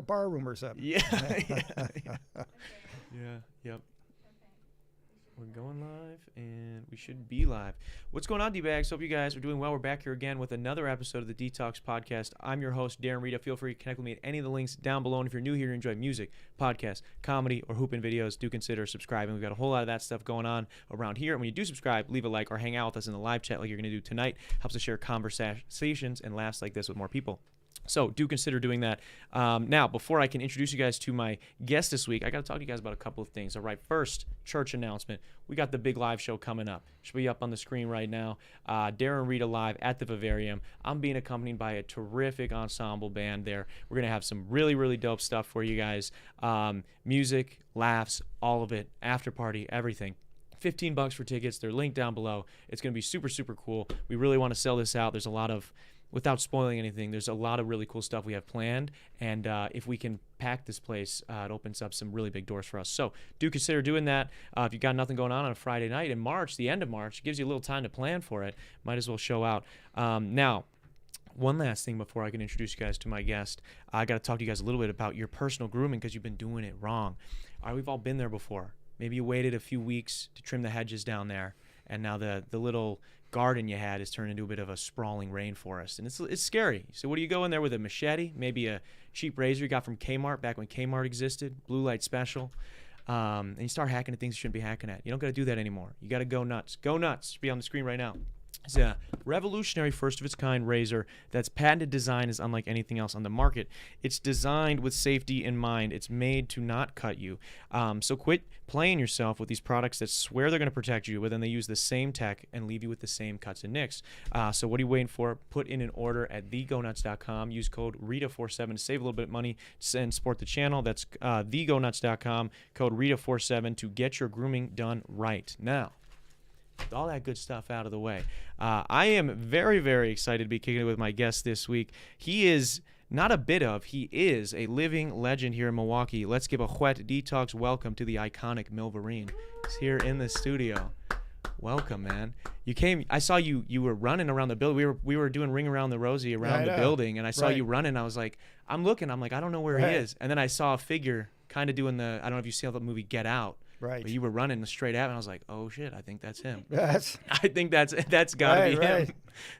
bar room or something. Yeah. Yeah. Yep. We're going live, and we should be live. What's going on, D-Bags? Hope you guys are doing well. We're back here again with another episode of the Detox Podcast. I'm your host, Darren Rita. Feel free to connect with me at any of the links down below. And if you're new here and enjoy music, podcasts, comedy, or hooping videos, do consider subscribing. We've got a whole lot of that stuff going on around here. And when you do subscribe, leave a like or hang out with us in the live chat like you're going to do tonight. Helps us share conversations and laughs like this with more people. So do consider doing that. Now, before I can introduce you guys to my guest this week, I got to talk to you guys about a couple of things. All right, first, church announcement. We got the big live show coming up. Should be up on the screen right now. Darren Rita live at the Vivarium. I'm being accompanied by a terrific ensemble band there. We're going to have some really, really dope stuff for you guys. Music, laughs, all of it, after party, everything. $15 for tickets. They're linked down below. It's going to be super, super cool. We really want to sell this out. There's a lot of... Without spoiling anything, there's a lot of really cool stuff we have planned, and if we can pack this place, it opens up some really big doors for us. So do consider doing that. If you've got nothing going on a Friday night in March, the end of March, it gives you a little time to plan for it. Might as well show out. Now, one last thing before I can introduce you guys to my guest. I got to talk to you guys a little bit about your personal grooming because you've been doing it wrong. All right, we've all been there before. Maybe you waited a few weeks to trim the hedges down there, and now the little garden you had is turned into a bit of a sprawling rainforest, and it's scary. So what do you go in there with, a machete, maybe a cheap razor you got from Kmart back when Kmart existed, blue light special, and you start hacking at things you shouldn't be hacking at. You don't got to do that anymore. You got to go nuts. Go Nutz. Should be on the screen right now. It's a revolutionary first-of-its-kind razor that's patented design is unlike anything else on the market. It's designed with safety in mind. It's made to not cut you. So quit playing yourself with these products that swear they're going to protect you, but then they use the same tech and leave you with the same cuts and nicks. So what are you waiting for? Put in an order at thegonutz.com. Use code RITA47 to save a little bit of money and support the channel. That's thegonutz.com, code RITA47 to get your grooming done right. Now, with all that good stuff out of the way, I am very, very excited to be kicking it with my guest this week. He is he is a living legend here in Milwaukee. Let's give a wet detox welcome to the iconic Milverine. He's here in the studio. Welcome, man. You came. I saw you were running around the building. We were doing Ring Around the Rosie around the building, and I saw you running. I was like, I'm like, I don't know where he is. And then I saw a figure kind of doing I don't know if you saw the movie Get Out. Right. But you were running straight at me, and I was like, oh, shit, I think that's him. Yes. I think that's got to be him. Right.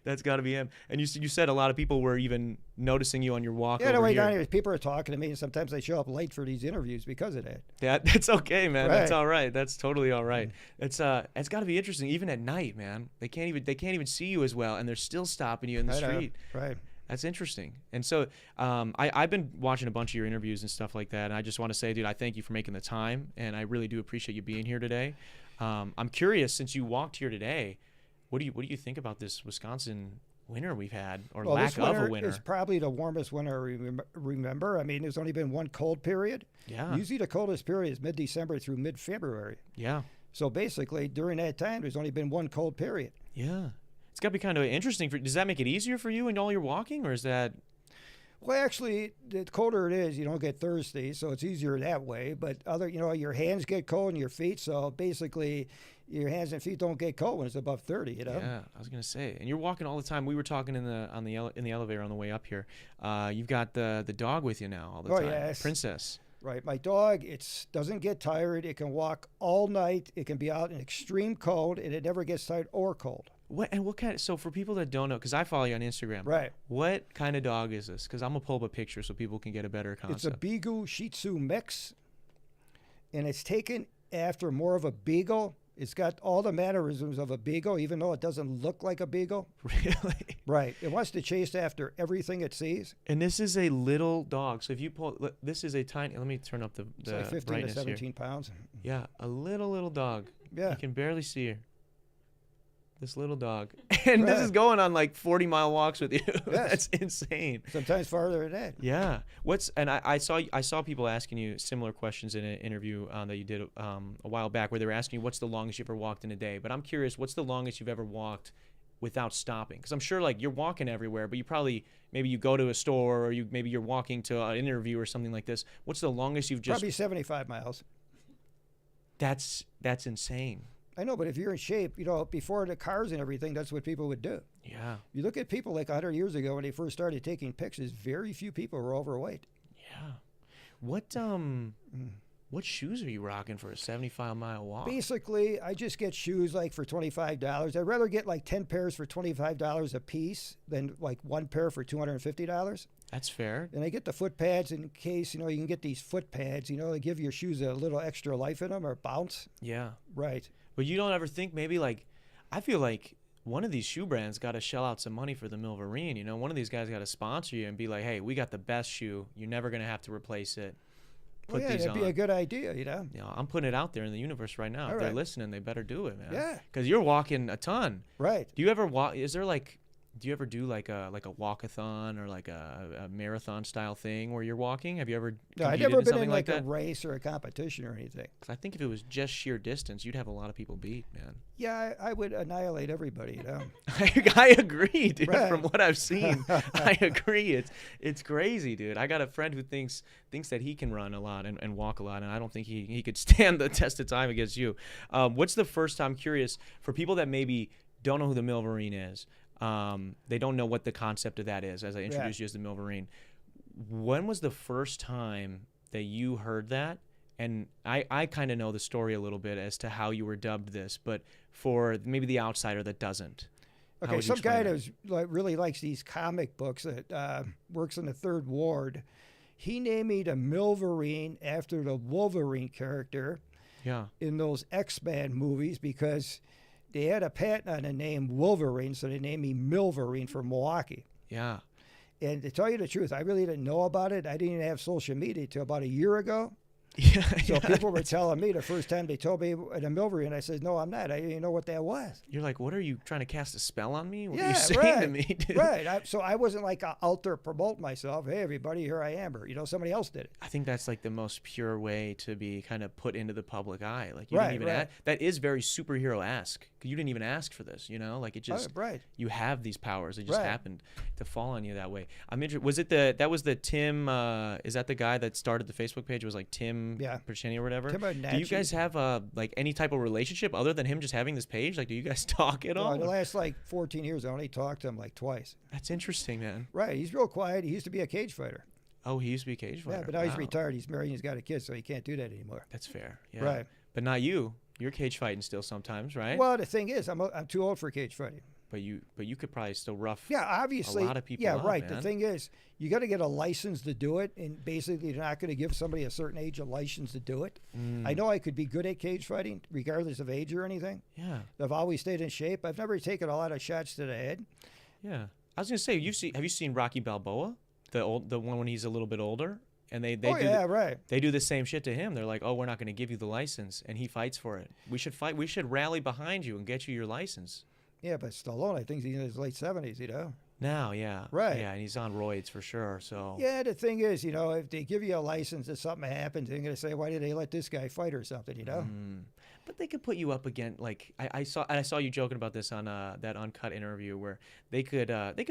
That's got to be him. And you said a lot of people were even noticing you on your walk over the way here. down here, people are talking to me, and sometimes they show up late for these interviews because of that. Yeah, that's okay, man. Right. That's all right. That's totally all right. It's got to be interesting, even at night, man. They can't even see you as well, and they're still stopping you in the street. Right. That's interesting. And so I've been watching a bunch of your interviews and stuff like that, and I just want to say, dude, I thank you for making the time, and I really do appreciate you being here today. I'm curious, since you walked here today, what do you think about this Wisconsin winter we've had, or lack of a winter? It's probably the warmest winter I remember. I mean, there's only been one cold period. Yeah. Usually the coldest period is mid-December through mid-February. Yeah. So basically, during that time, there's only been one cold period. Yeah. It's got to be kind of interesting. Does that make it easier for you in all your walking, or is that? Well, actually, the colder it is, you don't get thirsty, so it's easier that way. But your hands get cold and your feet, so basically, your hands and feet don't get cold when it's above 30. Yeah, I was gonna say, and you're walking all the time. We were talking in the elevator on the way up here. You've got the dog with you now all the time. Yes. Princess. Right, my dog, doesn't get tired. It can walk all night. It can be out in extreme cold, and it never gets tired or cold. What kind of, so for people that don't know, because I follow you on Instagram, right? What kind of dog is this? Because I'm gonna pull up a picture so people can get a better concept. It's a Beagle Shih Tzu mix, and it's taken after more of a beagle. It's got all the mannerisms of a beagle, even though it doesn't look like a beagle. Really? Right. It wants to chase after everything it sees. And this is a little dog. So if you pull, this is a tiny. Let me turn up the it's like 15 to 17 here. pounds. Yeah, a little dog. Yeah. You can barely see her. This little dog. And this is going on like 40-mile walks with you. Yes. That's insane. Sometimes farther than that. Yeah. I saw people asking you similar questions in an interview that you did a while back, where they were asking you what's the longest you ever walked in a day. But I'm curious, what's the longest you've ever walked without stopping? Because I'm sure like you're walking everywhere, but you probably, maybe you go to a store, or maybe you're walking to an interview or something like this. What's the longest you've just? Probably 75 miles. That's insane. I know, but if you're in shape, before the cars and everything, that's what people would do. Yeah. You look at people like 100 years ago when they first started taking pictures, very few people were overweight. Yeah. What shoes are you rocking for a 75-mile walk? Basically, I just get shoes like for $25. I'd rather get like 10 pairs for $25 a piece than like one pair for $250. That's fair. And I get the foot pads in case, you can get these foot pads, they give your shoes a little extra life in them or bounce. Yeah. Right. But you don't ever think maybe like, I feel like one of these shoe brands got to shell out some money for the Milverine. One of these guys got to sponsor you and be like, hey, we got the best shoe. You're never going to have to replace it. Well, yeah, that'd be a good idea, I'm putting it out there in the universe right now. If they're listening, they better do it, man. Yeah. Because you're walking a ton. Right. Do you ever walk? Do you ever do like a walkathon or like a marathon style thing where you're walking? Have you ever? No, I've never been in like a race or a competition or anything. Because I think if it was just sheer distance, you'd have a lot of people beat, man. Yeah, I would annihilate everybody, I agree, dude. Right. From what I've seen, I agree. It's crazy, dude. I got a friend who thinks that he can run a lot and walk a lot, and I don't think he could stand the test of time against you. What's the first time? I'm curious for people that maybe don't know who the Milverine is. They don't know what the concept of that is, as I introduced you as the Milverine. When was the first time that you heard that? And I kind of know the story a little bit as to how you were dubbed this, but for maybe the outsider that doesn't. Okay, some guy that really likes these comic books that works in the 3rd Ward, he named me the Milverine after the Wolverine character in those X-Men movies because they had a patent on the name Wolverine, so they named me Milverine from Milwaukee. Yeah. And to tell you the truth, I really didn't know about it. I didn't even have social media till about a year ago. So people were telling me the first time they told me the Milverine, I said, no, I'm not. I didn't even know what that was. You're like, what are you trying to cast a spell on me? What are you saying to me, dude? Right. So I wasn't like out there promote myself. Hey, everybody, here I am. Or, somebody else did it. I think that's like the most pure way to be kind of put into the public eye. Like you didn't even that is very superhero-esque. You didn't even ask for this, like it just, you have these powers. It just happened to fall on you that way. I'm interested. Was it that was the Tim, is that the guy that started the Facebook page? It was like Tim Perchini or whatever. Do you guys have like any type of relationship other than him just having this page? Like, do you guys talk at all? The last like 14 years, I only talked to him like twice. That's interesting, man. Right. He's real quiet. He used to be a cage fighter. Oh, he used to be a cage fighter. Yeah, but now he's retired. He's married and he's got a kid, so he can't do that anymore. That's fair. Yeah. Right. But not you. You're cage fighting still sometimes, right? Well, the thing is, I'm too old for cage fighting. But you could probably still rough. Yeah, obviously. A lot of people. Yeah, up, right. Man. The thing is, you got to get a license to do it, and basically, you're not going to give somebody a certain age a license to do it. I know I could be good at cage fighting, regardless of age or anything. Yeah. I've always stayed in shape. I've never taken a lot of shots to the head. Yeah, I was gonna say, have you seen Rocky Balboa, the one when he's a little bit older? And they do the same shit to him. They're like, oh, we're not going to give you the license, and he fights for it. We should fight. We should rally behind you and get you your license. Yeah, but Stallone, I think he's in his late 70s, Now, yeah. Right. Yeah, and he's on roids for sure. So. Yeah, the thing is, if they give you a license and something happens, they're going to say, why did they let this guy fight or something, But they could put you up again. Like I saw you joking about this on that Uncut interview where they could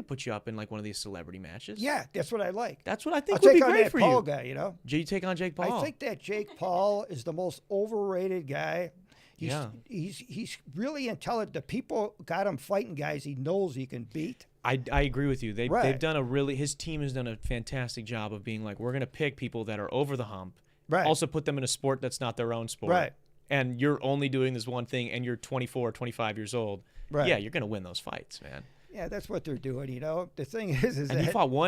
put you up in like one of these celebrity matches. Yeah, that's what I like. That's what I think would be great for you. I'll take on that Paul guy, You take on Jake Paul. I think that Jake Paul is the most overrated guy. He's really intelligent. The people got him fighting guys he knows he can beat. I agree with you. They've done his team has done a fantastic job of being like, we're going to pick people that are over the hump. Right. Also put them in a sport that's not their own sport. Right. And you're only doing this one thing and you're 24 or 25 years old. Right. Yeah, you're going to win those fights, man. Yeah, that's what they're doing, The thing is and that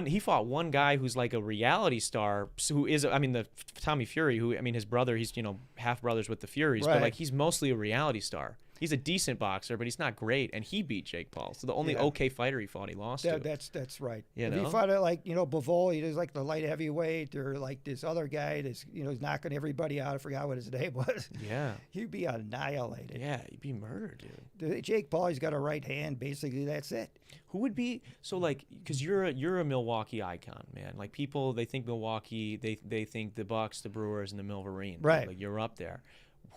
he fought one guy who's like a reality star, who is, the Tommy Fury, who, his brother, he's, half brothers with the Furies, but like he's mostly a reality star. He's a decent boxer, but he's not great, and he beat Jake Paul. So the only okay fighter he fought, he lost to. That's right. If he fought it like, Bivol, he was like the light heavyweight, or like this other guy that's, knocking everybody out. I forgot what his name was. Yeah. He'd be annihilated. Yeah, he'd be murdered, dude. Jake Paul, he's got a right hand. Basically, that's it. Who would be, so like, because you're a Milwaukee icon, man. Like people, they think Milwaukee, they think the Bucks, the Brewers, and the Milverine. Right. Like you're up there.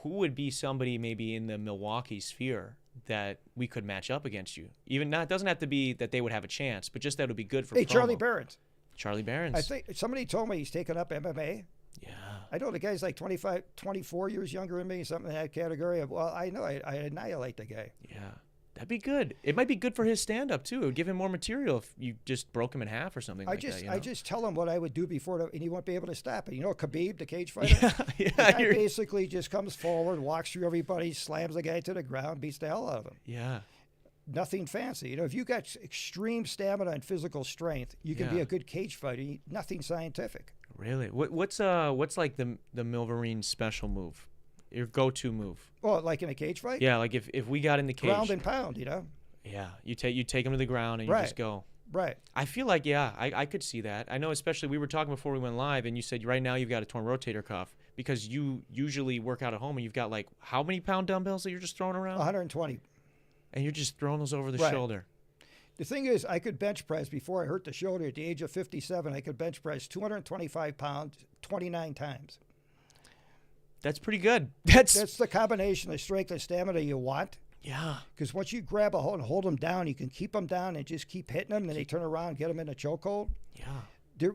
Who would be somebody maybe in the Milwaukee sphere that we could match up against you? Even not, it doesn't have to be that they would have a chance, but just that would be good for promo. Charlie Barons. Charlie Barons. I think somebody told me he's taken up MMA. Yeah. I know the guy's like 24 years younger than me, something in that category. Well, I know I annihilate the guy. Yeah. That'd be good. It might be good for his stand-up too. It would give him more material if you just broke him in half or something like that. I just tell him what I would do before, and he won't be able to stop it. You know, Khabib, the cage fighter. The guy basically just comes forward, walks through everybody, slams the guy to the ground, beats the hell out of him. Yeah. Nothing fancy. You know, if you got extreme stamina and physical strength, you can be a good cage fighter. Nothing scientific. Really? What's like the Milverine special move? Your go-to move? Well, like in a cage fight? Yeah, like if we got in the cage. Ground and pound, you know? Yeah, you take him to the ground and you just go. Right. I feel like, I could see that. I know, especially we were talking before we went live, and you said right now you've got a torn rotator cuff because you usually work out at home, and you've got like how many pound dumbbells that you're just throwing around? 120. And you're just throwing those over the shoulder. The thing is, I could bench press before I hurt the shoulder at the age of 57. I could bench press 225 pounds 29 times. That's pretty good. That's the combination of strength and stamina you want. Yeah. Because once you grab a hold and hold them down, you can keep them down and just keep hitting them, and then they turn around and get them in a chokehold. Yeah.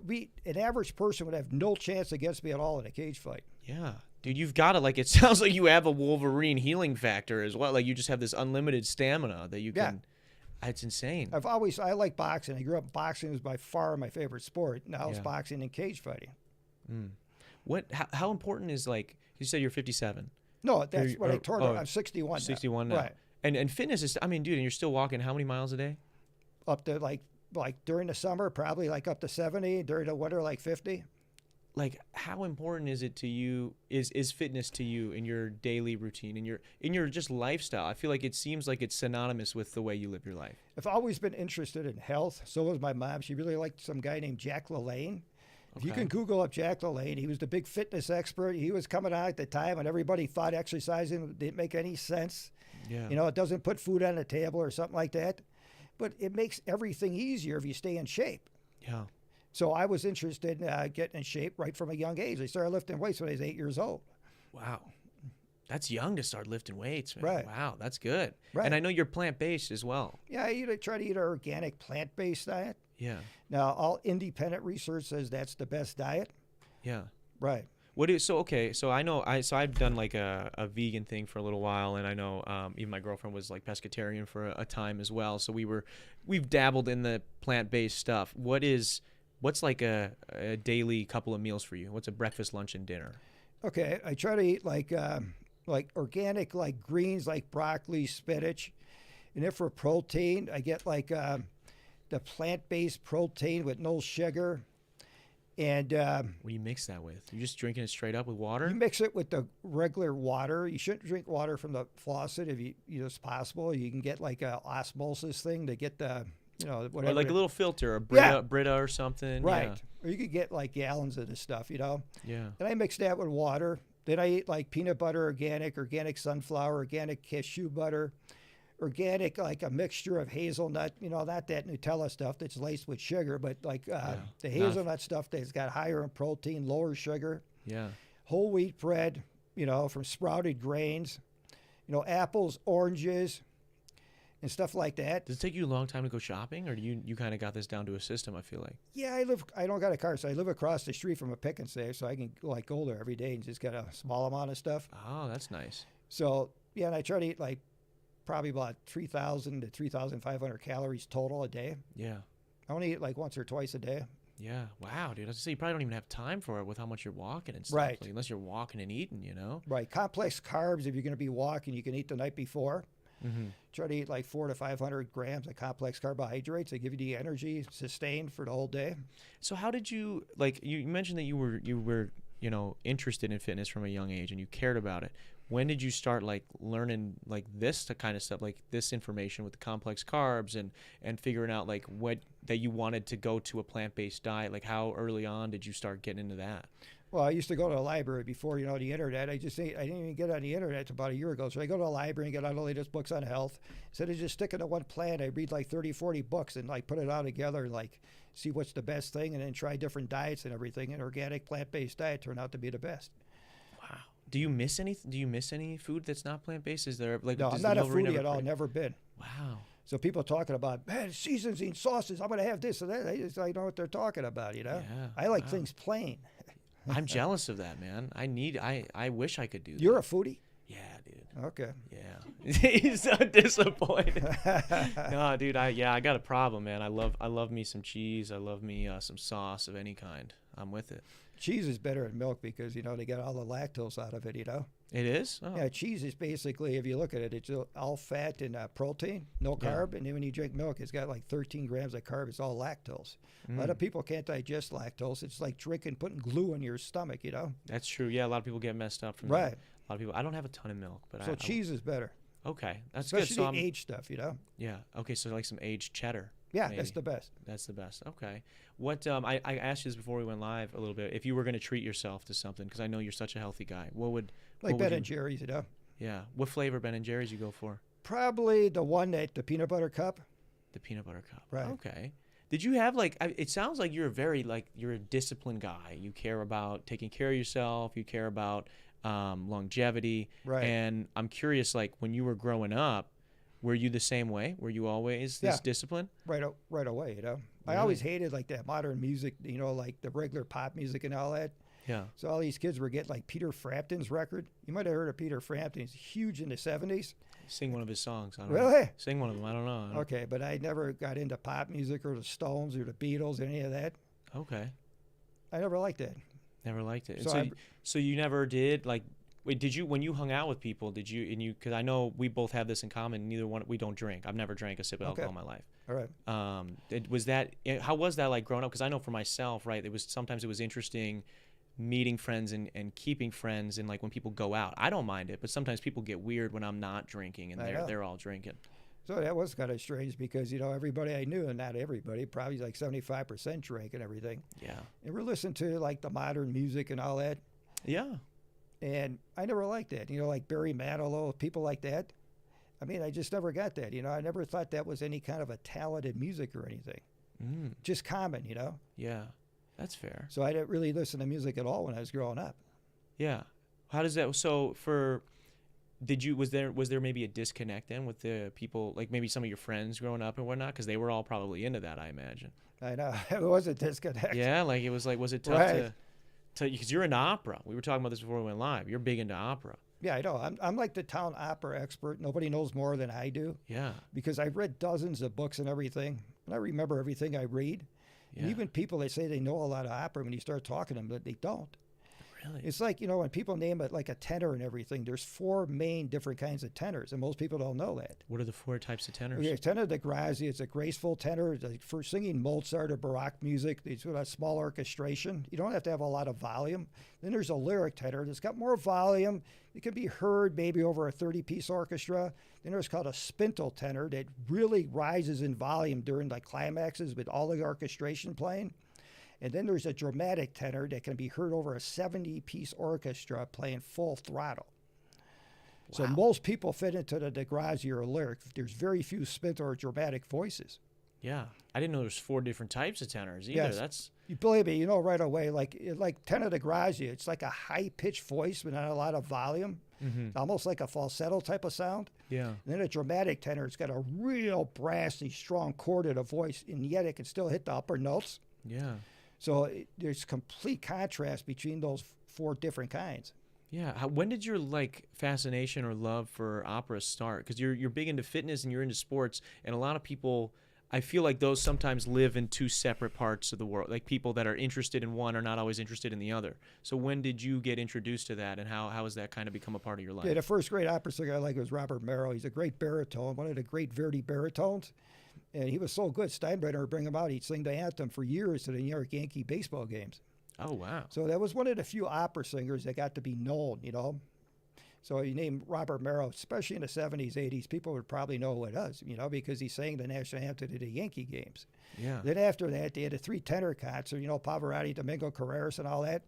An average person would have no chance against me at all in a cage fight. Yeah. Dude, you've got it. Like, it sounds like you have a Wolverine healing factor as well. Like, you just have this unlimited stamina that you can. It's insane. I like boxing. I grew up boxing is by far my favorite sport. Now it's boxing and cage fighting. How important is, like, you said you're 57? No, that's what I told you. I'm 61 now. 61 now. Right. And fitness is, I mean, dude, and you're still walking how many miles a day? Up to like during the summer, probably like up to 70. During the winter, like 50. Like, how important is it to you, is fitness to you in your daily routine, in your just lifestyle? I feel like it seems like it's synonymous with the way you live your life. I've always been interested in health. So was my mom. She really liked some guy named Jack LaLanne. If you can Google up Jack LaLanne, he was the big fitness expert. He was coming out at the time when everybody thought exercising didn't make any sense. Yeah. You know, it doesn't put food on the table or something like that. But it makes everything easier if you stay in shape. Yeah. So I was interested in getting in shape right from a young age. I started lifting weights when I was 8 years old. Wow. That's young to start lifting weights, man. Right. Wow, that's good. Right. And I know you're plant-based as well. Yeah, I try to eat an organic, plant-based diet. Yeah. Now, all independent research says that's the best diet. Yeah. Right. So I know I've done like a vegan thing for a little while, and I know even my girlfriend was like pescatarian for a time as well. So we've dabbled in the plant-based stuff. What's like a daily couple of meals for you? What's a breakfast, lunch, and dinner? Okay, I try to eat like organic, like greens, like broccoli, spinach, and then for protein, I get like the plant-based protein with no sugar. And what do you mix that with? You just drinking it straight up with water? You mix it with the regular water. You shouldn't drink water from the faucet if it's possible. You can get like a osmosis thing to get the, whatever. Or like a little filter, a Brita or something. Right. Yeah. Or you could get like gallons of this stuff, Yeah. And I mix that with water. Then I eat like peanut butter, organic sunflower, organic cashew butter, organic, like a mixture of hazelnut, not that Nutella stuff that's laced with sugar, but like the hazelnut stuff that's got higher in protein, lower sugar. Yeah. Whole wheat bread, from sprouted grains, apples, oranges, and stuff like that. Does it take you a long time to go shopping, or do you kind of got this down to a system, I feel like? Yeah, I don't got a car, so I live across the street from a pick and save, so I can like go there every day and just get a small amount of stuff. Oh, that's nice. So, yeah, and I try to eat like probably about 3,000 to 3,500 calories total a day. Yeah. I only eat like once or twice a day. Yeah. Wow, dude. I was gonna say, you probably don't even have time for it with how much you're walking and stuff. Right. Like, unless you're walking and eating, Right. Complex carbs, if you're going to be walking, you can eat the night before. Mm-hmm. Try to eat like 400 to 500 grams of complex carbohydrates. They give you the energy sustained for the whole day. So how did you, like, you mentioned that you were interested in fitness from a young age and you cared about it. When did you start like learning like this kind of stuff, like this information with the complex carbs and figuring out like what that you wanted to go to a plant-based diet? Like, how early on did you start getting into that? Well, I used to go to the library before, the internet. I didn't even get on the internet until about a year ago. So I go to the library and get all the latest books on health. Instead of just sticking to one plan, I read like 30, 40 books and like put it all together and like see what's the best thing and then try different diets and everything. And organic plant-based diet turned out to be the best. Wow. Do you miss any food that's not plant-based? Is there like no? I'm not a foodie at all. Never been. Wow. So people talking about, man, seasoning sauces. I'm going to have this and that. I know what they're talking about. Yeah, I like things plain. I'm jealous of that, man. I wish I could do that. You're a foodie? Yeah, dude. Okay. Yeah. He's so disappointed. No, dude, I got a problem, man. I love me some cheese. I love me some sauce of any kind. I'm with it. Cheese is better than milk because, they get all the lactose out of it, It is? Oh. Yeah, cheese is basically, if you look at it, it's all fat and protein, no carb. And then when you drink milk, it's got like 13 grams of carb. It's all lactose. A lot of people can't digest lactose. It's like putting glue in your stomach, That's true. Yeah, a lot of people get messed up from that. Right. A lot of people. I don't have a ton of milk, but So cheese is better. Okay, that's Especially good. So aged stuff, Yeah. Okay, so like some aged cheddar. Yeah, maybe. that's the best. That's the best. Okay. What I asked you this before we went live a little bit. If you were going to treat yourself to something, because I know you're such a healthy guy, what would Ben and Jerry's, Yeah. What flavor Ben and Jerry's you go for? Probably the peanut butter cup. The peanut butter cup. Right. Okay. Did you have it sounds like you're you're a disciplined guy. You care about taking care of yourself. You care about longevity. Right. And I'm curious, when you were growing up, were you the same way? Were you always this disciplined? Right away, Really? I always hated that modern music, like the regular pop music and all that. Yeah. So all these kids were getting Peter Frampton's record. You might have heard of Peter Frampton. He's huge in the 70s. Sing one of his songs. I don't Really? know. Sing one of them. I don't know. Okay, but I never got into pop music or the Stones or the Beatles, any of that. Okay. I never liked that. Never liked it. So So you never did Wait, did you, when you hung out with people, because I know we both have this in common, we don't drink. I've never drank a sip of alcohol in my life. All right. How was that growing up? Because I know for myself, right, sometimes it was interesting meeting friends and keeping friends and when people go out. I don't mind it, but sometimes people get weird when I'm not drinking and they're all drinking. So that was kind of strange because, everybody I knew, and not everybody, probably 75% drank and everything. Yeah. And we're listening to the modern music and all that. Yeah. And I never liked that, like Barry Manilow, people like that. I mean, I just never got that, I never thought that was any kind of a talented music or anything. Just common, Yeah, that's fair. So I didn't really listen to music at all when I was growing up. Yeah. How does that, was there maybe a disconnect then with the people, maybe some of your friends growing up and whatnot? Because they were all probably into that, I imagine. I know. It was a disconnect. Yeah, was it tough to because you're into opera. We were talking about this before we went live. You're big into opera. Yeah, I know. I'm like the town opera expert. Nobody knows more than I do. Yeah. Because I've read dozens of books and everything, and I remember everything I read. Yeah. And even people, they say they know a lot of opera when you start talking to them, but they don't. Really? It's when people name it a tenor and everything, there's 4 main different kinds of tenors, and most people don't know that. What are the 4 types of tenors? Okay, tenor di grazia, it's a graceful tenor. For singing Mozart or Baroque music, it's with a small orchestration. You don't have to have a lot of volume. Then there's a lyric tenor that's got more volume. It can be heard maybe over a 30-piece orchestra. Then there's called a spinto tenor that really rises in volume during the climaxes with all the orchestration playing. And then there's a dramatic tenor that can be heard over a 70-piece orchestra playing full throttle. Wow. So most people fit into the di grazia or lyric. There's very few spinto or dramatic voices. Yeah. I didn't know there's 4 different types of tenors either. Yes. You believe me, right away, like tenor di grazia, it's like a high-pitched voice but not a lot of volume, almost like a falsetto type of sound. Yeah. And then a dramatic tenor, it's got a real brassy, strong chorded voice, and yet it can still hit the upper notes. Yeah. So there's complete contrast between those 4 different kinds. Yeah. When did your fascination or love for opera start? Because you're big into fitness and you're into sports, and a lot of people, I feel like those sometimes live in 2 separate parts of the world. People that are interested in one are not always interested in the other. So when did you get introduced to that, and how has that kind of become a part of your life? Yeah, the first great opera singer I liked was Robert Merrill. He's a great baritone, one of the great Verdi baritones. And he was so good, Steinbrenner would bring him out. He'd sing the anthem for years to the New York Yankee baseball games. Oh, wow. So that was one of the few opera singers that got to be known, So you name Robert Merrill, especially in the 70s, 80s, people would probably know who it is, because he sang the national anthem to the Yankee games. Yeah. Then after that, they had a 3 tenor concert, Pavarotti, Domingo Carreras, and all that.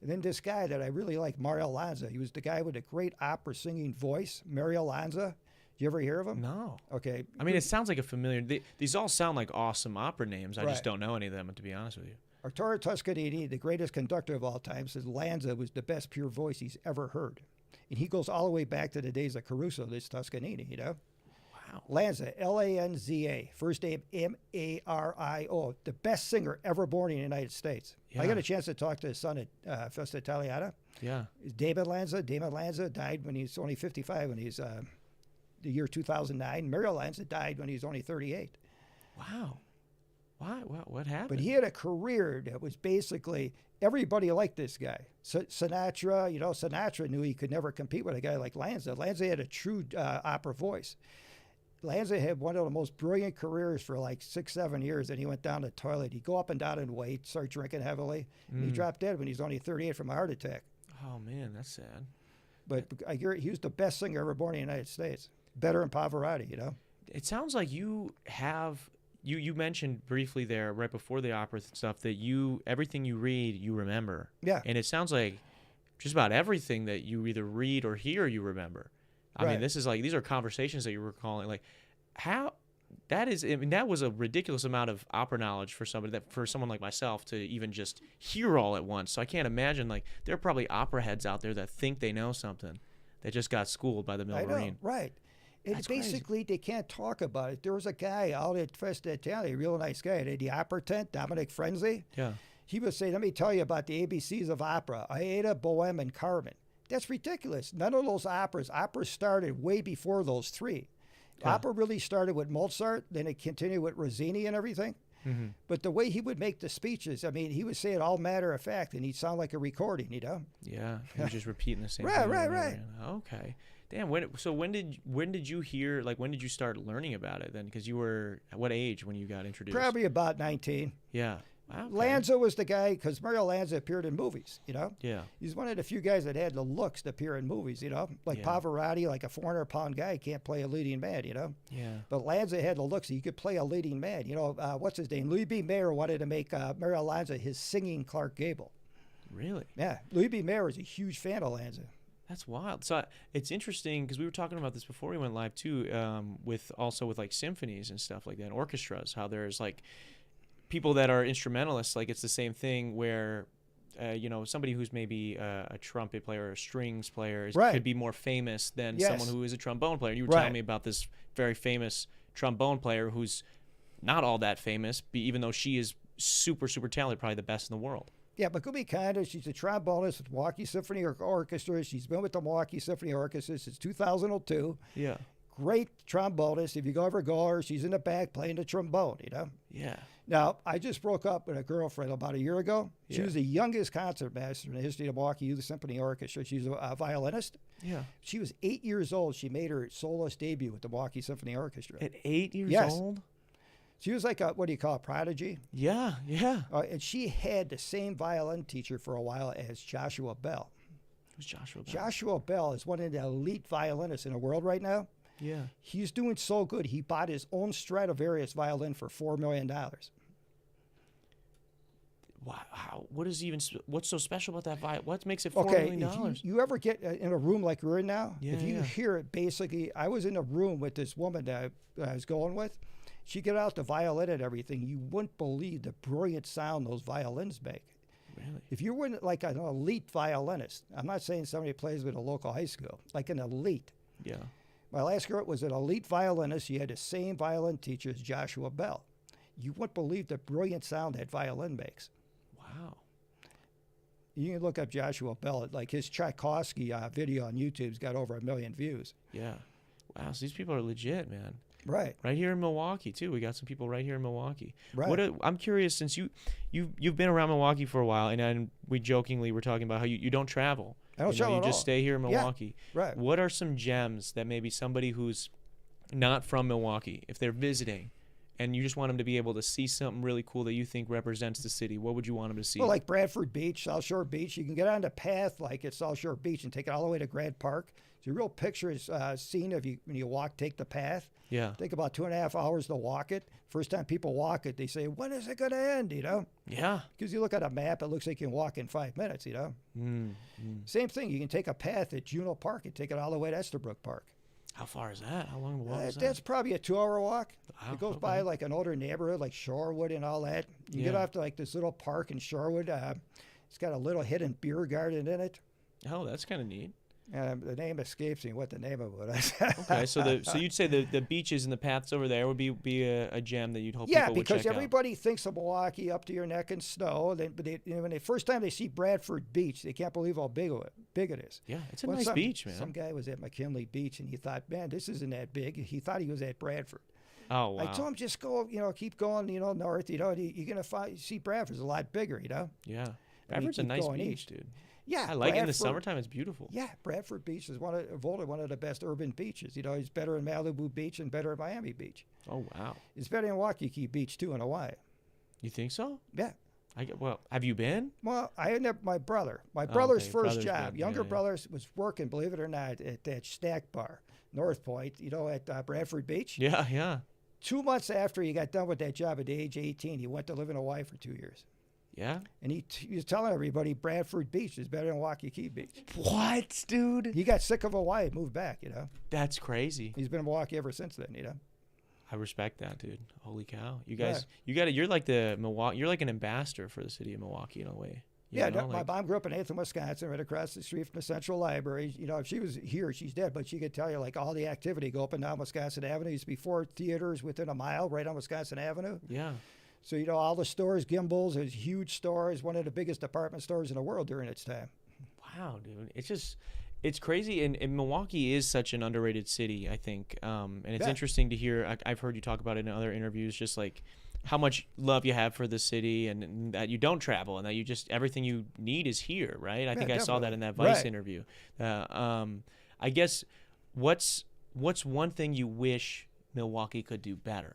And then this guy that I really like, Mario Lanza. He was the guy with a great opera singing voice, Mario Lanza. Did you ever hear of him? No. Okay. I mean, it sounds like a familiar. These all sound like awesome opera names. I Right. just don't know any of them, to be honest with you. Arturo Toscanini, the greatest conductor of all time, says Lanza was the best pure voice he's ever heard. And he goes all the way back to the days of Caruso, this Toscanini, Wow. Wow. Lanza, Lanza, first name Mario, the best singer ever born in the United States. Yeah. I got a chance to talk to his son at Festa Italiana. Yeah. David Lanza. David Lanza died when he was only 55, when he's the year 2009. Mario Lanza died when he was only 38. Wow. Why? What happened? But he had a career that was basically, everybody liked this guy. Sinatra, Sinatra knew he could never compete with a guy like Lanza. Lanza had a true opera voice. Lanza had one of the most brilliant careers for like 6-7 years, and he went down the toilet. He'd go up and down in weight, start drinking heavily, and he dropped dead when he was only 38 from a heart attack. Oh, man, that's sad. But I hear he was the best singer ever born in the United States. Better than Pavarotti, It sounds like you have... You mentioned briefly there, right before the opera stuff, that everything you read, you remember. Yeah. And it sounds like just about everything that you either read or hear, you remember. I mean, this is like, these are conversations that you were calling. Like, how... That was a ridiculous amount of opera knowledge for someone like myself to even just hear all at once. So I can't imagine, like, there are probably opera heads out there that think they know something that just got schooled by the Milverine. I know, right. And basically, they can't talk about it. There was a guy out at Festa Italia, a real nice guy, at the opera tent, Dominic Frenzy. Yeah. He would say, let me tell you about the ABCs of opera, Aida, Bohème, and Carmen. That's ridiculous. None of those operas started way before those three. Yeah. Opera really started with Mozart, then it continued with Rossini and everything. Mm-hmm. But the way he would make the speeches, I mean, he would say it all matter of fact, and he'd sound like a recording, Yeah, he was just repeating the same thing. Right. Okay. Damn. When did you hear? Like, when did you start learning about it then? Because you were at what age when you got introduced? Probably about 19. Yeah. Wow, okay. Lanza was the guy, because Mario Lanza appeared in movies, Yeah. He's one of the few guys that had the looks to appear in movies, Like Pavarotti, like a 400-pound guy, can't play a leading man, Yeah. But Lanza had the looks, he could play a leading man. What's his name? Louis B. Mayer wanted to make Mario Lanza his singing Clark Gable. Really? Yeah. Louis B. Mayer was a huge fan of Lanza. That's wild. So it's interesting because we were talking about this before we went live too, with like symphonies and stuff like that, and orchestras, how there's like people that are instrumentalists. Like, it's the same thing where, somebody who's maybe a trumpet player or a strings player could be more famous than someone who is a trombone player. You were telling me about this very famous trombone player who's not all that famous, even though she is super, super talented, probably the best in the world. Yeah, but Gumi Kanda, she's a trombonist with Milwaukee Symphony Orchestra. She's been with the Milwaukee Symphony Orchestra since 2002. Yeah. Great trombonist. If you ever go her, she's in the back playing the trombone, Yeah. Now, I just broke up with a girlfriend about a year ago. She was the youngest concertmaster in the history of the Milwaukee Youth Symphony Orchestra. She's a violinist. Yeah. She was 8 years old. She made her soloist debut with the Milwaukee Symphony Orchestra. At 8 years old? She was like a, what do you call it, prodigy? Yeah. And she had the same violin teacher for a while as Joshua Bell. Who's Joshua Bell? Joshua Bell is one of the elite violinists in the world right now. Yeah. He's doing so good, he bought his own Stradivarius violin for $4 million. Wow. What's so special about that violin? What makes it $4 million? If you ever get in a room like we're in now, if you hear it, basically, I was in a room with this woman that I was going with. She got out the violin and everything. You wouldn't believe the brilliant sound those violins make. Really? If you were like an elite violinist, I'm not saying somebody plays with a local high school, like an elite. Yeah. My last girl was an elite violinist. She had the same violin teacher as Joshua Bell. You wouldn't believe the brilliant sound that violin makes. Wow. You can look up Joshua Bell. Like his Tchaikovsky video on YouTube's got over 1 million views. Yeah. Wow. So these people are legit, man. Right. Right here in Milwaukee too. We got some people right here in Milwaukee. Right. I'm curious, since you've been around Milwaukee for a while, and we jokingly were talking about how you don't travel. I don't travel at all. You just stay here in Milwaukee. Yeah. Right. What are some gems that maybe somebody who's not from Milwaukee, if they're visiting, and you just want them to be able to see something really cool that you think represents the city, what would you want them to see? Well, like Bradford Beach, South Shore Beach. You can get on the path like at South Shore Beach and take it all the way to Grant Park. It's a real picturesque scene when you take the path. Yeah. Take about 2.5 hours to walk it. First time people walk it, they say, when is it going to end, Yeah. Because you look at a map, it looks like you can walk in 5 minutes, Same thing. You can take a path at Juneau Park and take it all the way to Estabrook Park. How far is that? How long of a walk is that? That's probably a 2-hour walk. Wow, It goes by like an older neighborhood like Shorewood and all that. You get off to like this little park in Shorewood. It's got a little hidden beer garden in it. Oh, that's kind of neat. The name escapes me what the name of it is. Okay, so you'd say the beaches and the paths over there would be a gem that you'd hope people would check out. Yeah, because everybody thinks of Milwaukee up to your neck in snow. But when the first time they see Bradford Beach, they can't believe how big it is. Yeah, it's a nice beach, man. Some guy was at McKinley Beach, and he thought, man, this isn't that big. He thought he was at Bradford. Oh, wow. I told him, just go, keep going, north. You're going to see Bradford's a lot bigger, Yeah. Bradford's a nice beach, dude. Yeah, I like it in the summertime. It's beautiful. Yeah, Bradford Beach is voted one of the best urban beaches. It's better than Malibu Beach and better than Miami Beach. Oh, wow. It's better than Waikiki Beach, too, in Hawaii. You think so? Yeah. Well, have you been? Well, my brother's first job, younger brother was working, believe it or not, at that snack bar, North Point, at Bradford Beach. Yeah, yeah. 2 months after he got done with that job at the age of 18, he went to live in Hawaii for 2 years. Yeah? And he was telling everybody Bradford Beach is better than Waikiki Beach. What, dude? He got sick of Hawaii, moved back, That's crazy. He's been in Milwaukee ever since then, I respect that, dude. Holy cow. You guys, you're like you're like an ambassador for the city of Milwaukee in a way. My mom grew up in Athens, Wisconsin, right across the street from the Central Library. If she was here, she's dead, but she could tell you like all the activity go up and down Wisconsin Avenue. Used to be 4 theaters within a mile right on Wisconsin Avenue. Yeah. So, all the stores, Gimbel's, it was huge stores, one of the biggest department stores in the world during its time. Wow, dude. It's crazy. And Milwaukee is such an underrated city, I think. And it's interesting to hear. I've heard you talk about it in other interviews, just like how much love you have for the city and that you don't travel and that you just, everything you need is here, right? I think I saw that in that Vice interview. I guess what's one thing you wish Milwaukee could do better?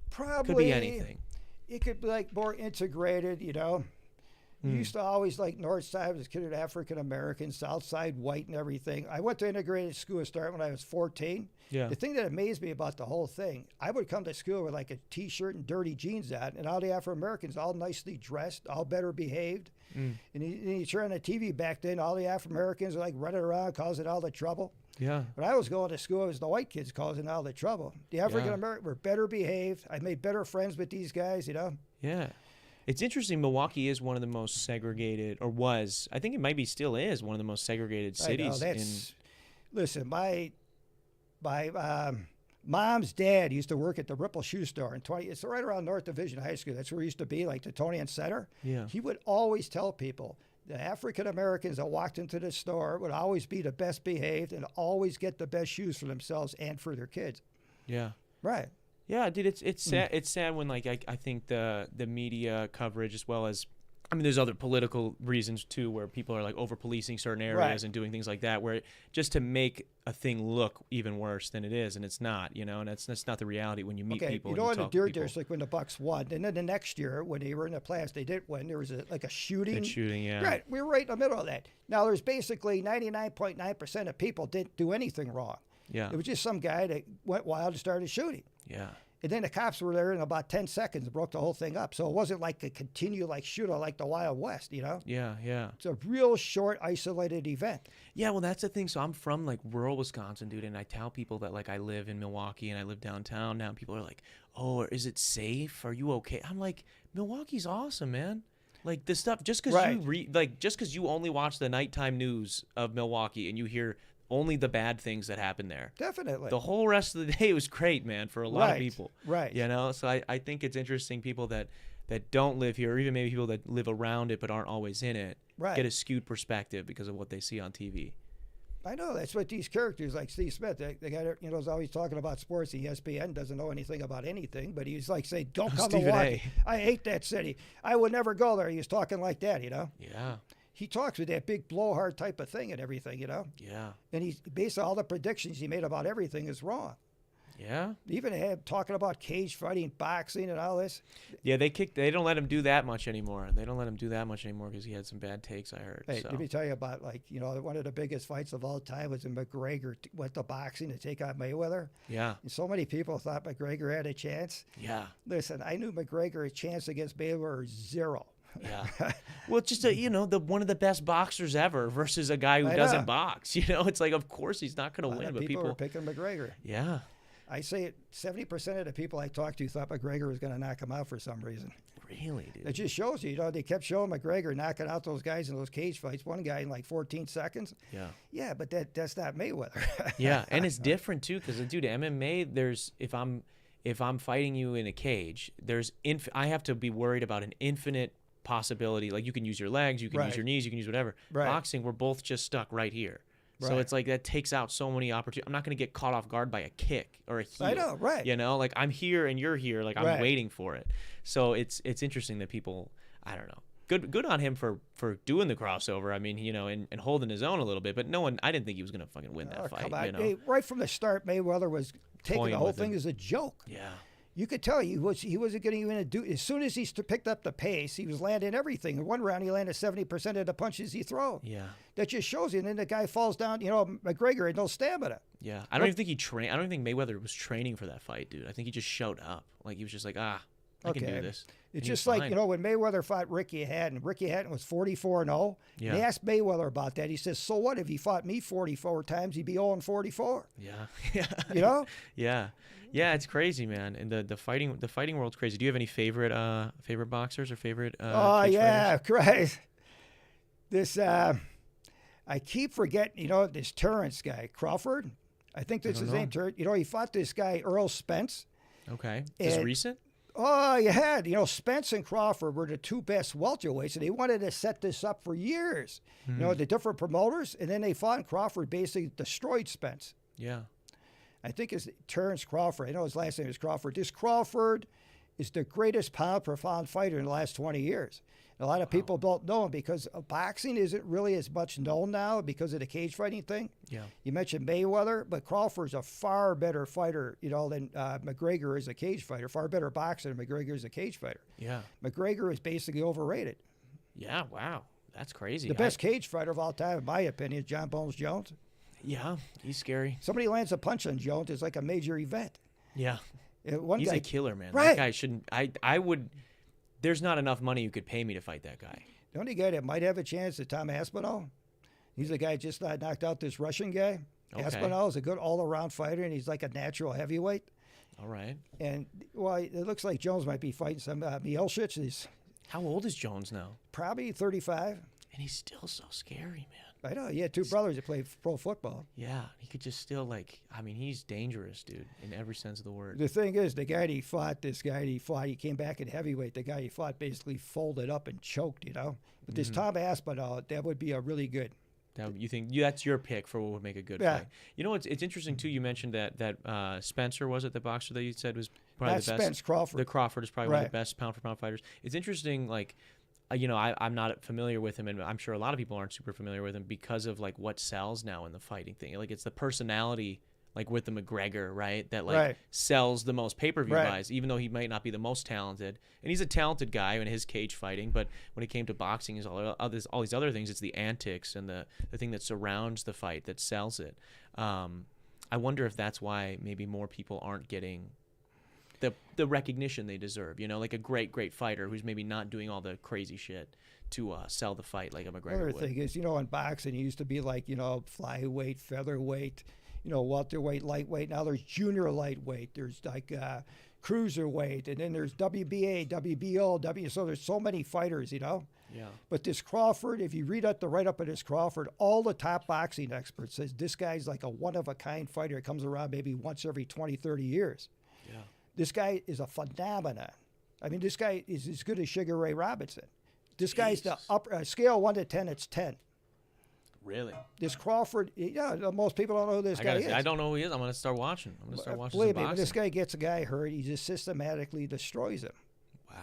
Probably could be anything. It could be like more integrated, You used to always like North Side was considered African American, South Side white and everything. I went to integrated school start when I was 14. Yeah. The thing that amazed me about the whole thing, I would come to school with like a T-shirt and dirty jeans on, and all the Afro Americans all nicely dressed, all better behaved. And you turn on the TV back then, all the Afro Americans were like running around causing all the trouble. Yeah. When I was going to school, it was the white kids causing all the trouble. The African Americans were better behaved. I made better friends with these guys, Yeah. It's interesting. Milwaukee is one of the most segregated, or was. I think it maybe still is one of the most segregated cities. Listen, my mom's dad used to work at the Ripple Shoe Store it's right around North Division High School. That's where it used to be, like the Tony Center. Yeah. He would always tell people the African Americans that walked into the store would always be the best behaved and always get the best shoes for themselves and for their kids. Yeah. Right. Yeah, dude, it's sad. It's sad when I think the media coverage, as well as, there's other political reasons too, where people are like over policing certain areas and doing things like that, where just to make a thing look even worse than it is, and it's not, and that's not the reality when you meet people. In the Deer District when the Bucks won, and then the next year when they were in the playoffs, they didn't win. There was a shooting. Yeah. Right, we were right in the middle of that. Now there's basically 99.9% of people didn't do anything wrong. Yeah. It was just some guy that went wild and started shooting. Yeah. And then the cops were there in about 10 seconds and broke the whole thing up. So it wasn't like a continual shootout like the Wild West, Yeah, yeah. It's a real short, isolated event. Yeah, well, that's the thing. So I'm from rural Wisconsin, dude, and I tell people that I live in Milwaukee and I live downtown now. And people are like, "Oh, is it safe? Are you okay?" I'm like, Milwaukee's awesome, man. Like the stuff, just because you only watch the nighttime news of Milwaukee and you hear only the bad things that happen there. Definitely. The whole rest of the day was great, man, for a lot of people. Right. So I think it's interesting people that don't live here, or even maybe people that live around it but aren't always in it, get a skewed perspective because of what they see on TV. I know. That's what these characters like Steve Smith, the guy that, is always talking about sports. ESPN doesn't know anything about anything, but he's like saying, don't come to Milwaukee. I hate that city. I would never go there. He was talking like that, Yeah. He talks with that big blowhard type of thing and everything, Yeah. And he's basically all the predictions he made about everything is wrong. Yeah. Even talking about cage fighting, boxing, and all this. Yeah, they don't let him do that much anymore. They don't let him do that much anymore because he had some bad takes, I heard. Hey, let me tell you about one of the biggest fights of all time was when McGregor went to boxing to take on Mayweather. Yeah. And so many people thought McGregor had a chance. Yeah. Listen, I knew McGregor's chance against Mayweather was 0. Yeah. Well, it's just one of the best boxers ever versus a guy who doesn't box. It's like, of course he's not going to win, but people were picking McGregor. Yeah. I say 70% of the people I talked to thought McGregor was going to knock him out for some reason. Really, dude? It just shows you, they kept showing McGregor knocking out those guys in those cage fights. One guy in like 14 seconds. Yeah. Yeah, but that's not Mayweather. Yeah, and it's different too, because dude, MMA, there's if I'm fighting you in a cage, I have to be worried about an infinite possibility. Like you can use your legs, you can use your knees, you can use whatever. Right. Boxing, we're both just stuck right here. Right. So it's like that takes out so many opportunities. I'm not going to get caught off guard by a kick or a heel. I know, right. Like I'm here and you're here, like I'm waiting for it. So it's interesting that people, I don't know. Good on him for doing the crossover. I mean, and holding his own a little bit, but I didn't think he was going to fucking win that fight. Come on. Hey, right from the start, Mayweather was taking the whole thing as a joke. Yeah. You could tell he wasn't getting even do. As soon as he picked up the pace, he was landing everything. In one round, he landed 70% of the punches he threw. Yeah, that just shows you. And then the guy falls down. McGregor had no stamina. Yeah, I don't even think he trained. I don't think Mayweather was training for that fight, dude. I think he just showed up. Like he was just like, I can do this. It's just like when Mayweather fought Ricky Hatton. Ricky Hatton was 44-0. Yeah. They asked Mayweather about that. He says, "So what? If he fought me 44 times, he'd be 0-44." Yeah, Yeah. Yeah, it's crazy, man. And the fighting world's crazy. Do you have any favorite boxers or favorite yeah, fighters? Christ. This I keep forgetting, this Terrence guy, Crawford. I think this is his name. He fought this guy, Earl Spence. Okay. Is this recent? Oh, you had. Spence and Crawford were the two best welterweights, and they wanted to set this up for years. The different promoters, and then they fought, and Crawford basically destroyed Spence. Yeah. I think it's Terrence Crawford. I know his last name is Crawford. This Crawford is the greatest pound-per-pound fighter in the last 20 years. A lot of people don't know him because boxing isn't really as much known now because of the cage fighting thing. Yeah. You mentioned Mayweather, but Crawford's a far better fighter, than McGregor is a cage fighter. Far better boxer than McGregor is a cage fighter. Yeah. McGregor is basically overrated. Yeah, wow. That's crazy. The best cage fighter of all time, in my opinion, is John Bones Jones. Yeah, he's scary. Somebody lands a punch on Jones, it's like a major event. Yeah. He's a killer, man. Right. That guy shouldn't. I would. There's not enough money you could pay me to fight that guy. The only guy that might have a chance is Tom Aspinall. He's the guy just knocked out this Russian guy. Okay. Aspinall is a good all-around fighter, and he's like a natural heavyweight. All right. And, it looks like Jones might be fighting some Miocic. How old is Jones now? Probably 35. And he's still so scary, man. I know. He had two brothers that played pro football. Yeah. He could just still, he's dangerous, dude, in every sense of the word. The thing is, the guy he came back in heavyweight. The guy he fought basically folded up and choked, But this Tom Aspinall, that would be a really good. You think that's your pick for what would make a good fight? It's interesting, too. You mentioned that Spencer, was it the boxer that you said was probably the best? Spence, Crawford. The Crawford is probably one of the best pound-for-pound fighters. It's interesting, I'm not familiar with him, and I'm sure a lot of people aren't super familiar with him because of what sells now in the fighting thing. It's the personality, with the McGregor, right? That sells the most pay-per-view buys, even though he might not be the most talented. And he's a talented guy in his cage fighting, but when it came to boxing, is all these other things. It's the antics and the thing that surrounds the fight that sells it. I wonder if that's why maybe more people aren't getting the recognition they deserve, like a great fighter who's maybe not doing all the crazy shit to sell the fight like a McGregor Another would. thing is, in boxing, it used to be flyweight, featherweight, welterweight, lightweight. Now there's junior lightweight. There's cruiserweight, and then there's WBA, WBO, so there's so many fighters, Yeah. But this Crawford, if you read the write-up of this Crawford, all the top boxing experts says this guy's like a one-of-a-kind fighter. It comes around maybe once every 20, 30 years. Yeah. This guy is a phenomenon. I mean, this guy is as good as Sugar Ray Robinson. This guy's the scale 1 to 10, it's 10. Really? This Crawford, most people don't know who this guy is. I don't know who he is. I'm going to start watching. Believe me, when this guy gets a guy hurt, he just systematically destroys him. Wow.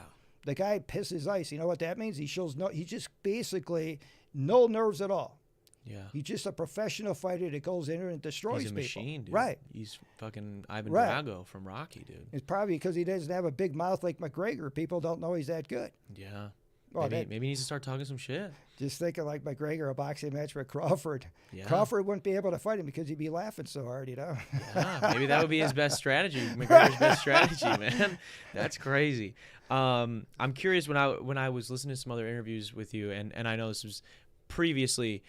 The guy pisses ice. You know what that means? He just basically no nerves at all. Yeah. He's just a professional fighter that goes in there and destroys people. He's a machine, dude. Right. He's fucking Ivan Drago from Rocky, dude. It's probably because he doesn't have a big mouth like McGregor. People don't know he's that good. Yeah. Well, maybe he needs to start talking some shit. Just thinking like McGregor, a boxing match with Crawford. Yeah. Crawford wouldn't be able to fight him because he'd be laughing so hard, Yeah, maybe that would be his best strategy. McGregor's best strategy, man. That's crazy. I'm curious, when I was listening to some other interviews with you, and I know this was previously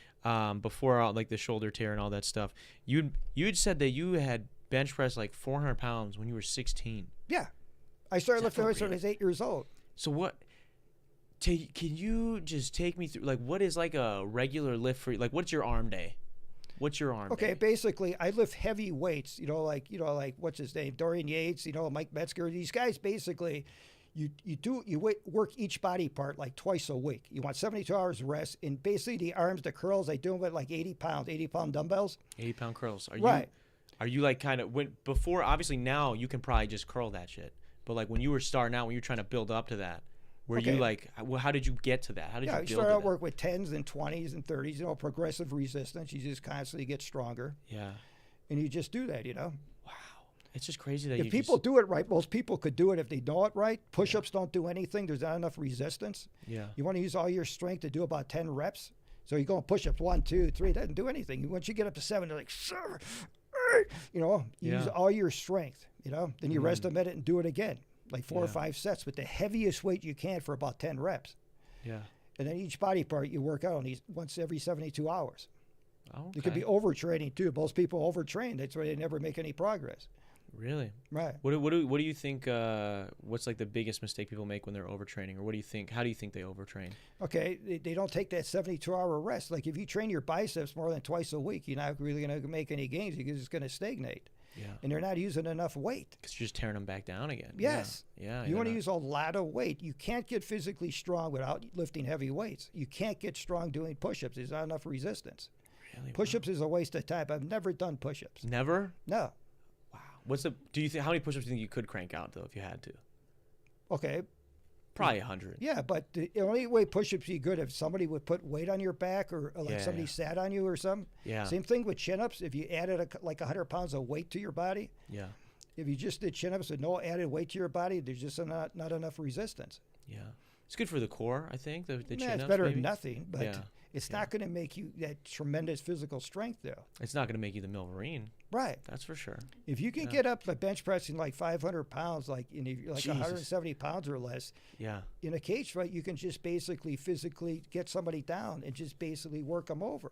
before the shoulder tear and all that stuff, you'd said that you had bench pressed 400 pounds when you were 16. Yeah. I started lifting weights when I was 8 years old. So what Can you just take me through, like, what is like a regular lift for you? Like, what's your arm day? What's your arm day? Okay, basically, I lift heavy weights. Like what's his name, Dorian Yates. Mike Metzger. These guys basically, work each body part like twice a week. You want 72 hours rest, and basically the arms, the curls, I do them with like 80-pound dumbbells. 80-pound curls. Are Right. you like kind of before? Obviously now you can probably just curl that shit. But like when you were starting out, when you were trying to build up to that, you like, how did you get to that? How did you build to that? You start out work with 10s and 20s and 30s. Progressive resistance. You just constantly get stronger. Yeah. And you just do that. Wow. It's just crazy that if people do it right, most people could do it if they know it right. Push-ups don't do anything. There's not enough resistance. Yeah. You want to use all your strength to do about 10 reps. So you go and push-ups 1, 2, 3. It doesn't do anything. Once you get up to 7, they're like, sir, use all your strength. Then you rest a minute and do it again, like 4 or 5 sets with the heaviest weight you can for about 10 reps. Yeah. And then each body part you work out on these once every 72 hours. Okay. It could be overtraining too. Most people overtrain. That's why they never make any progress. Really? Right. What do you think? What's like the biggest mistake people make when they're overtraining, or what do you think? How do you think they overtrain? Okay, they don't take that 72-hour rest. Like if you train your biceps more than twice a week, you're not really going to make any gains. You're just going to stagnate. Yeah. And they're not using enough weight. Because you're just tearing them back down again. Yes. Yeah. You want to use a lot of weight. You can't get physically strong without lifting heavy weights. You can't get strong doing push-ups. There's not enough resistance. Really? Push-ups is a waste of time. I've never done push-ups. Never? No. Wow. Do you think, how many push-ups do you think you could crank out though if you had to? Okay. Probably 100. Yeah, but the only way push-ups be good if somebody would put weight on your back or like somebody sat on you or something. Yeah. Same thing with chin-ups. If you added like 100 pounds of weight to your body. Yeah. If you just did chin-ups with no added weight to your body, there's just not enough resistance. Yeah. It's good for the core, I think, the chin-ups. It's better maybe. than nothing, but it's not going to make you that tremendous physical strength, though. It's not going to make you the Milverine. Right. That's for sure. If you can get up by bench pressing like 500 pounds, like 170 pounds or less, in a cage fight, you can just basically physically get somebody down and just basically work them over.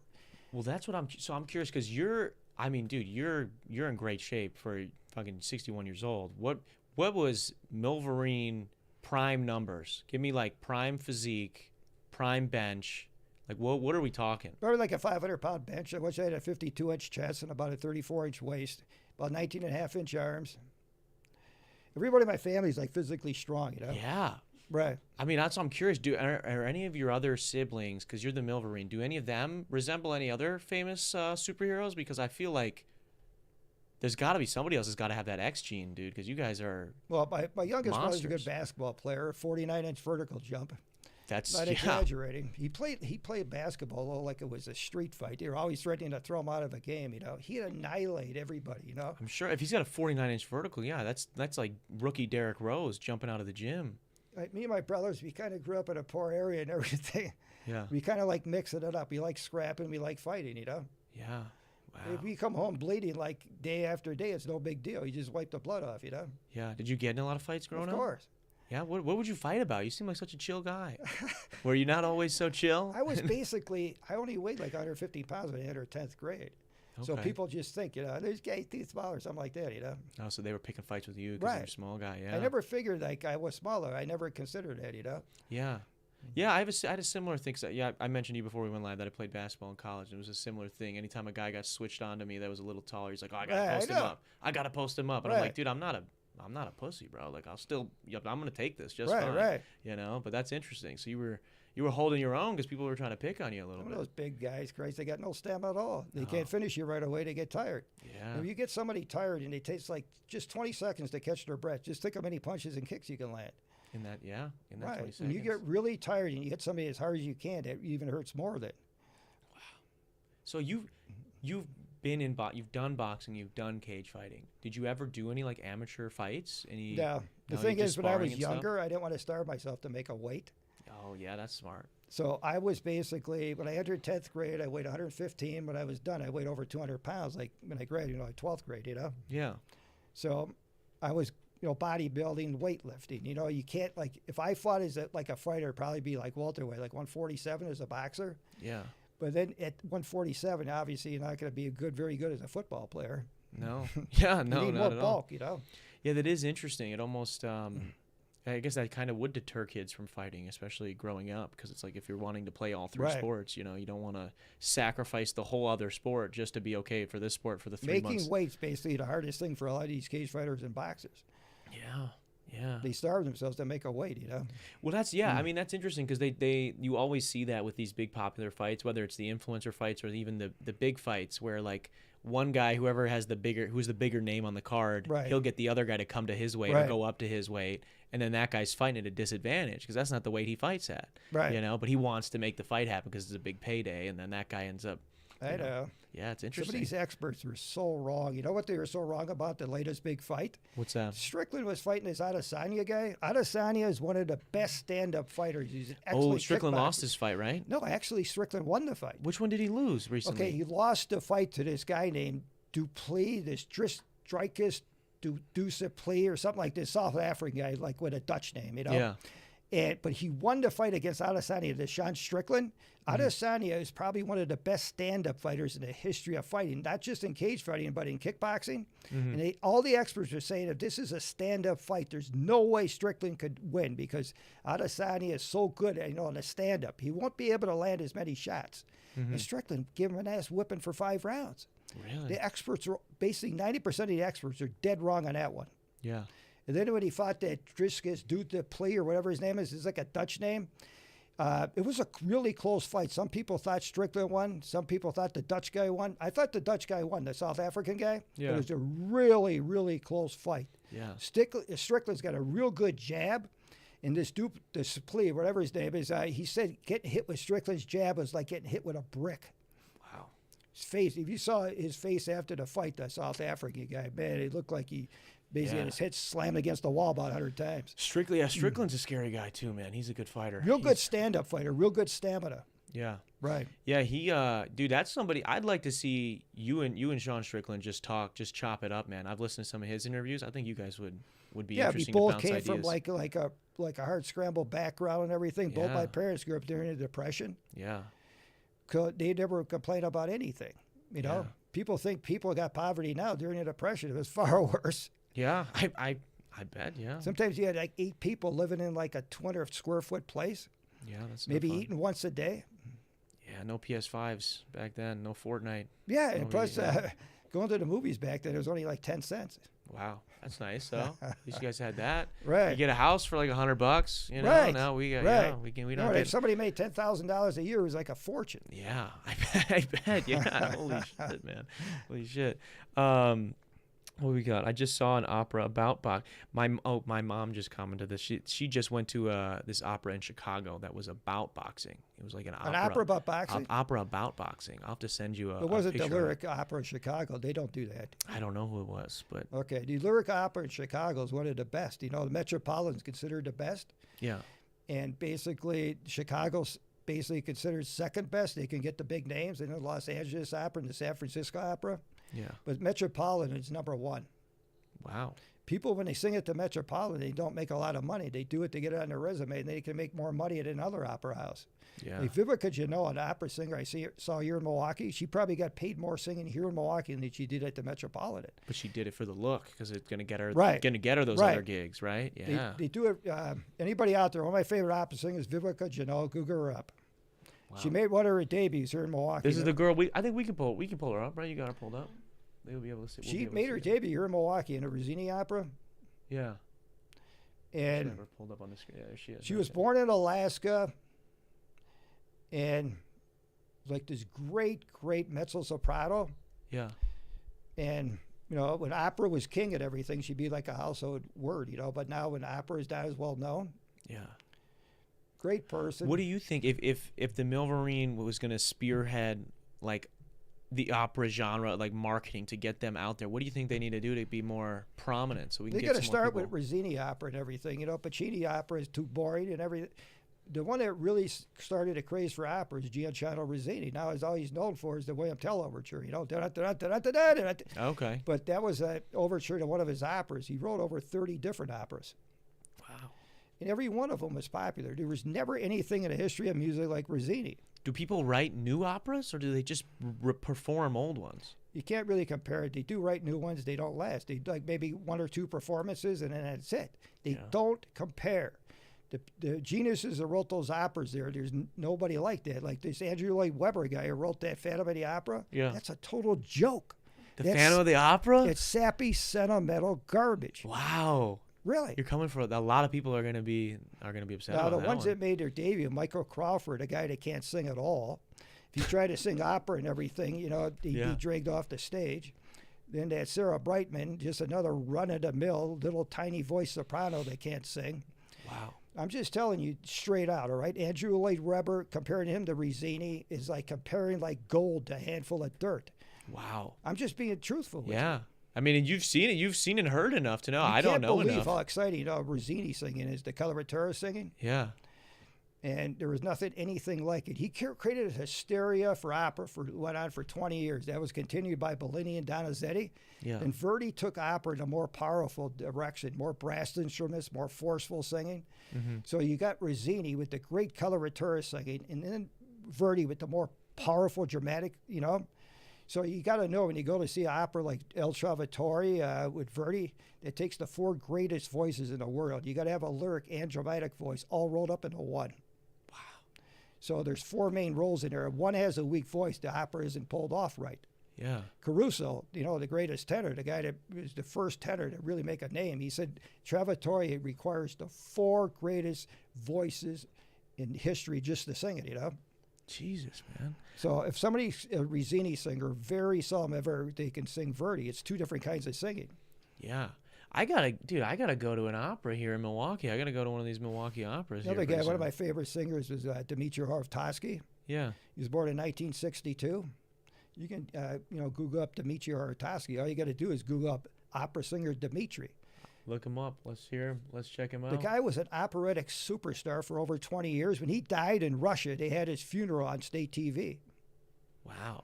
Well, that's what I'm curious because you're in great shape for fucking 61 years old. What was Milverine prime numbers? Give me like prime physique, prime bench. Like what are we talking? Probably like a 500-pound bench. I wish I had a 52-inch chest and about a 34-inch waist, about 19.5-inch arms. Everybody in my family is like physically strong, Yeah. Right. I mean, that's what I'm curious. Are any of your other siblings, because you're the Milverine, do any of them resemble any other famous superheroes? Because I feel like there's got to be somebody else has got to have that X gene, dude, because you guys are Well, my youngest brother's a monsters. good basketball player, 49-inch vertical jump. That's Not exaggerating. He played basketball like it was a street fight. They were always threatening to throw him out of a game, He'd annihilate everybody, I'm sure if he's got a 49-inch vertical, that's like rookie Derrick Rose jumping out of the gym. Like me and my brothers, we kind of grew up in a poor area and everything. Yeah. We kind of like mixing it up. We like scrapping. We like fighting, Yeah. Wow. If we come home bleeding like day after day, it's no big deal. You just wipe the blood off, Yeah. Did you get in a lot of fights growing up? Of course. Yeah. What would you fight about? You seem like such a chill guy. Were you not always so chill? I was basically, I only weighed like 150 pounds when I entered 10th grade. So people just think, there's guys too small or something like that, Oh, so they were picking fights with you because you're a small guy, yeah. I never figured like I was smaller. I never considered that, Yeah. Yeah, I had a similar thing. So, yeah, I mentioned to you before we went live that I played basketball in college. It was a similar thing. Anytime a guy got switched on to me that was a little taller, he's like, oh, I got to post him up. I got to post him up. And I'm like, dude, I'm not a pussy, bro. Like, I'm going to take this just fine. Right. But that's interesting. So you were holding your own because people were trying to pick on you a little bit. Those big guys, Christ, they got no stamina at all. They can't finish you right away. They get tired. Yeah. If you get somebody tired and it takes like just 20 seconds to catch their breath, just think how many punches and kicks you can land. In that 20 seconds. When you get really tired and you hit somebody as hard as you can, it even hurts more than. Wow. So you've you've done boxing, you've done cage fighting. Did you ever do any like amateur fights? No. The thing is, when I was younger, I didn't want to starve myself to make a weight. Oh yeah, that's smart. So I was basically, when I entered 10th grade, I weighed 115. When I was done, I weighed over 200 pounds. Like when I graduated, like 12th grade, Yeah. So I was, bodybuilding, weightlifting. You can't, like, if I fought as like a fighter, it'd probably be like welterweight, like 147 as a boxer. Yeah. But then at 147, obviously, you're not going to be very good as a football player. No. Yeah, no, you need not more at bulk, all. Yeah, that is interesting. It almost, I guess that kind of would deter kids from fighting, especially growing up, because it's like if you're wanting to play all three sports, you know, you don't want to sacrifice the whole other sport just to be okay for this sport for the 3 months. Making weight's basically the hardest thing for a lot of these cage fighters and boxers. Yeah. Yeah, they starve themselves to make a weight, you know. Well, that's I mean, that's interesting because you always see that with these big popular fights, whether it's the influencer fights or even the big fights, where like one guy, who's the bigger name on the card, he'll get the other guy to come to his weight or go up to his weight, and then that guy's fighting at a disadvantage because that's not the weight he fights at, you know. But he wants to make the fight happen because it's a big payday, and then that guy ends up. I know. Yeah, it's interesting. Some of these experts were so wrong. You know what they were so wrong about the latest big fight? What's that? Strickland was fighting this Adesanya guy. Adesanya is one of the best stand-up fighters. He's an excellent Strickland kickboxer. lost his fight, right? No, actually, Strickland won the fight. Which one did he lose recently? Okay, he lost the fight to this guy named Dupleix, this Dricus Dupleix or something like this, South African guy, like with a Dutch name, you know? Yeah. But he won the fight against Adesanya, this Sean Strickland. Adesanya is probably one of the best stand-up fighters in the history of fighting, not just in cage fighting, but in kickboxing. And all the experts are saying if this is a stand-up fight, there's no way Strickland could win because Adesanya is so good, you know, in a stand-up. He won't be able to land as many shots. And Strickland gave him an ass whipping for 5 rounds. Really? The experts are basically 90% of the experts are dead wrong on that one. Yeah. And then when he fought that Dricus Dupleix or whatever his name is, it's like a Dutch name. It was a really close fight. Some people thought Strickland won. Some people thought the Dutch guy won. I thought the Dutch guy won, the South African guy. Yeah. It was a really, really close fight. Yeah. Strickland's got a real good jab. And this Dupleix, whatever his name is, he said getting hit with Strickland's jab was like getting hit with a brick. Wow. His face, if you saw his face after the fight, the South African guy, man, it looked like he basically had his head slammed against the wall about 100 times. Strickland's a scary guy too, man. He's a good fighter. Good stand-up fighter, real good stamina. Yeah. Right. Yeah, dude, that's somebody I'd like to see you and Sean Strickland just chop it up, man. I've listened to some of his interviews. I think you guys would be interesting to bounce ideas. Yeah, we both came from like a hard scramble background and everything. Both my parents grew up during the Depression. Yeah. They never complained about anything. You know, people think people got poverty now. During the Depression, it was far worse. Yeah, I bet. Yeah. Sometimes you had like 8 people living in like a 200 square foot place. Yeah, that's maybe eating once a day. Yeah, no PS5s back then, no Fortnite. Yeah, and plus going to the movies back then, it was only like 10 cents. Wow, that's nice. So at least you guys had that. Right. You get a house for like $100. You know. Right. Now we got. Right. Yeah, we don't. If somebody made $10,000 a year, it was like a fortune. Yeah, I bet. Yeah. Holy shit, man. Holy shit. What we got? I just saw an opera about my mom just commented this. She just went to this opera in Chicago that was about boxing. It was like an opera about boxing. Opera about boxing. I'll have to send you a. It wasn't the Lyric Opera in Chicago. They don't do that. I don't know who it was, but okay. The Lyric Opera in Chicago is one of the best. You know, the Metropolitan's considered the best. Yeah. And basically, Chicago's basically considered second best. They can get the big names. They know Los Angeles Opera and the San Francisco Opera. Yeah. But Metropolitan is number 1. Wow. People, when they sing at the Metropolitan, they don't make a lot of money. They do it to get it on their resume, and they can make more money at another opera house. Yeah. Like Vivica Juneau, an opera singer I saw here in Milwaukee, she probably got paid more singing here in Milwaukee than she did at the Metropolitan. But she did it for the look because it's going to get her those right. other gigs, right? Yeah. They do it. Anybody out there, one of my favorite opera singers, Vivica Juneau, Google her up. Wow. She made one of her debuts here in Milwaukee. This is the girl I think we can pull her up, right? You got her pulled up. They'll be able to see. She made her debut here in Milwaukee in a Rossini opera. Yeah. And never pulled up on the screen. Yeah, there she is. She was born in Alaska, and like this great mezzo soprano. Yeah. And you know, when opera was king at everything, she'd be like a household word, you know. But now when opera is not as well known. Yeah. Great person. What do you think if the Milverine was going to spearhead like the opera genre, like marketing to get them out there? What do you think they need to do to be more prominent so we can get some more people? They got to start with Rossini opera and everything. You know, Puccini opera is too boring and everything. The one that really started a craze for opera is Giancarlo Rossini. Now, all he's known for is the William Tell overture. You know, okay. But that was an overture to one of his operas. He wrote over 30 different operas. Wow. And every one of them was popular. There was never anything in the history of music like Rossini. Do people write new operas, or do they just perform old ones? You can't really compare it. They do write new ones. They don't last. They like maybe 1 or 2 performances, and then that's it. They don't compare. The geniuses that wrote those operas there's nobody like that. Like this Andrew Lloyd Webber guy who wrote that Phantom of the Opera. Yeah. That's a total joke. The Phantom of the Opera? It's sappy, sentimental garbage. Wow. Really? You're coming for a lot of people are going to be upset now, about the that ones one. that made their debut, Michael Crawford, a guy that can't sing at all. If you try to sing opera and everything, you know, he'd be dragged off the stage. Then that Sarah Brightman, just another run-of-the-mill, little tiny voice soprano that can't sing. Wow. I'm just telling you straight out, all right? Andrew Lloyd Webber, comparing him to Rizzini is like comparing like gold to a handful of dirt. Wow. I'm just being truthful with you. Yeah. I mean, you've seen it. You've seen and heard enough to know. I don't know enough. I can't believe how exciting Rizzini singing is, the coloratura singing. Yeah. And there was anything like it. He created a hysteria for opera went on for 20 years. That was continued by Bellini and Donizetti. Yeah. And Verdi took opera in a more powerful direction, more brass instruments, more forceful singing. Mm-hmm. So you got Rizzini with the great coloratura singing, and then Verdi with the more powerful, dramatic, you know. So you got to know when you go to see an opera like El Trovatore with Verdi, it takes the 4 greatest voices in the world. You got to have a lyric and dramatic voice all rolled up into one. Wow. So there's 4 main roles in there. One has a weak voice. The opera isn't pulled off right. Yeah. Caruso, you know, the greatest tenor, the guy that was the first tenor to really make a name, he said Trovatore requires the 4 greatest voices in history just to sing it, you know. Jesus, man. So if somebody's a Rizzini singer, very seldom ever they can sing Verdi. It's 2 different kinds of singing. Yeah. I gotta go to an opera here in Milwaukee. I gotta go to one of these Milwaukee operas. Another guy, one of my favorite singers was Dmitri Hortovsky. Yeah. He was born in 1962. You can, Google up Dmitri Hortovsky. All you got to do is Google up opera singer Dmitri. Look him up. Let's hear him. Let's check him out. The guy was an operatic superstar for over 20 years. When he died in Russia, they had his funeral on state TV. Wow.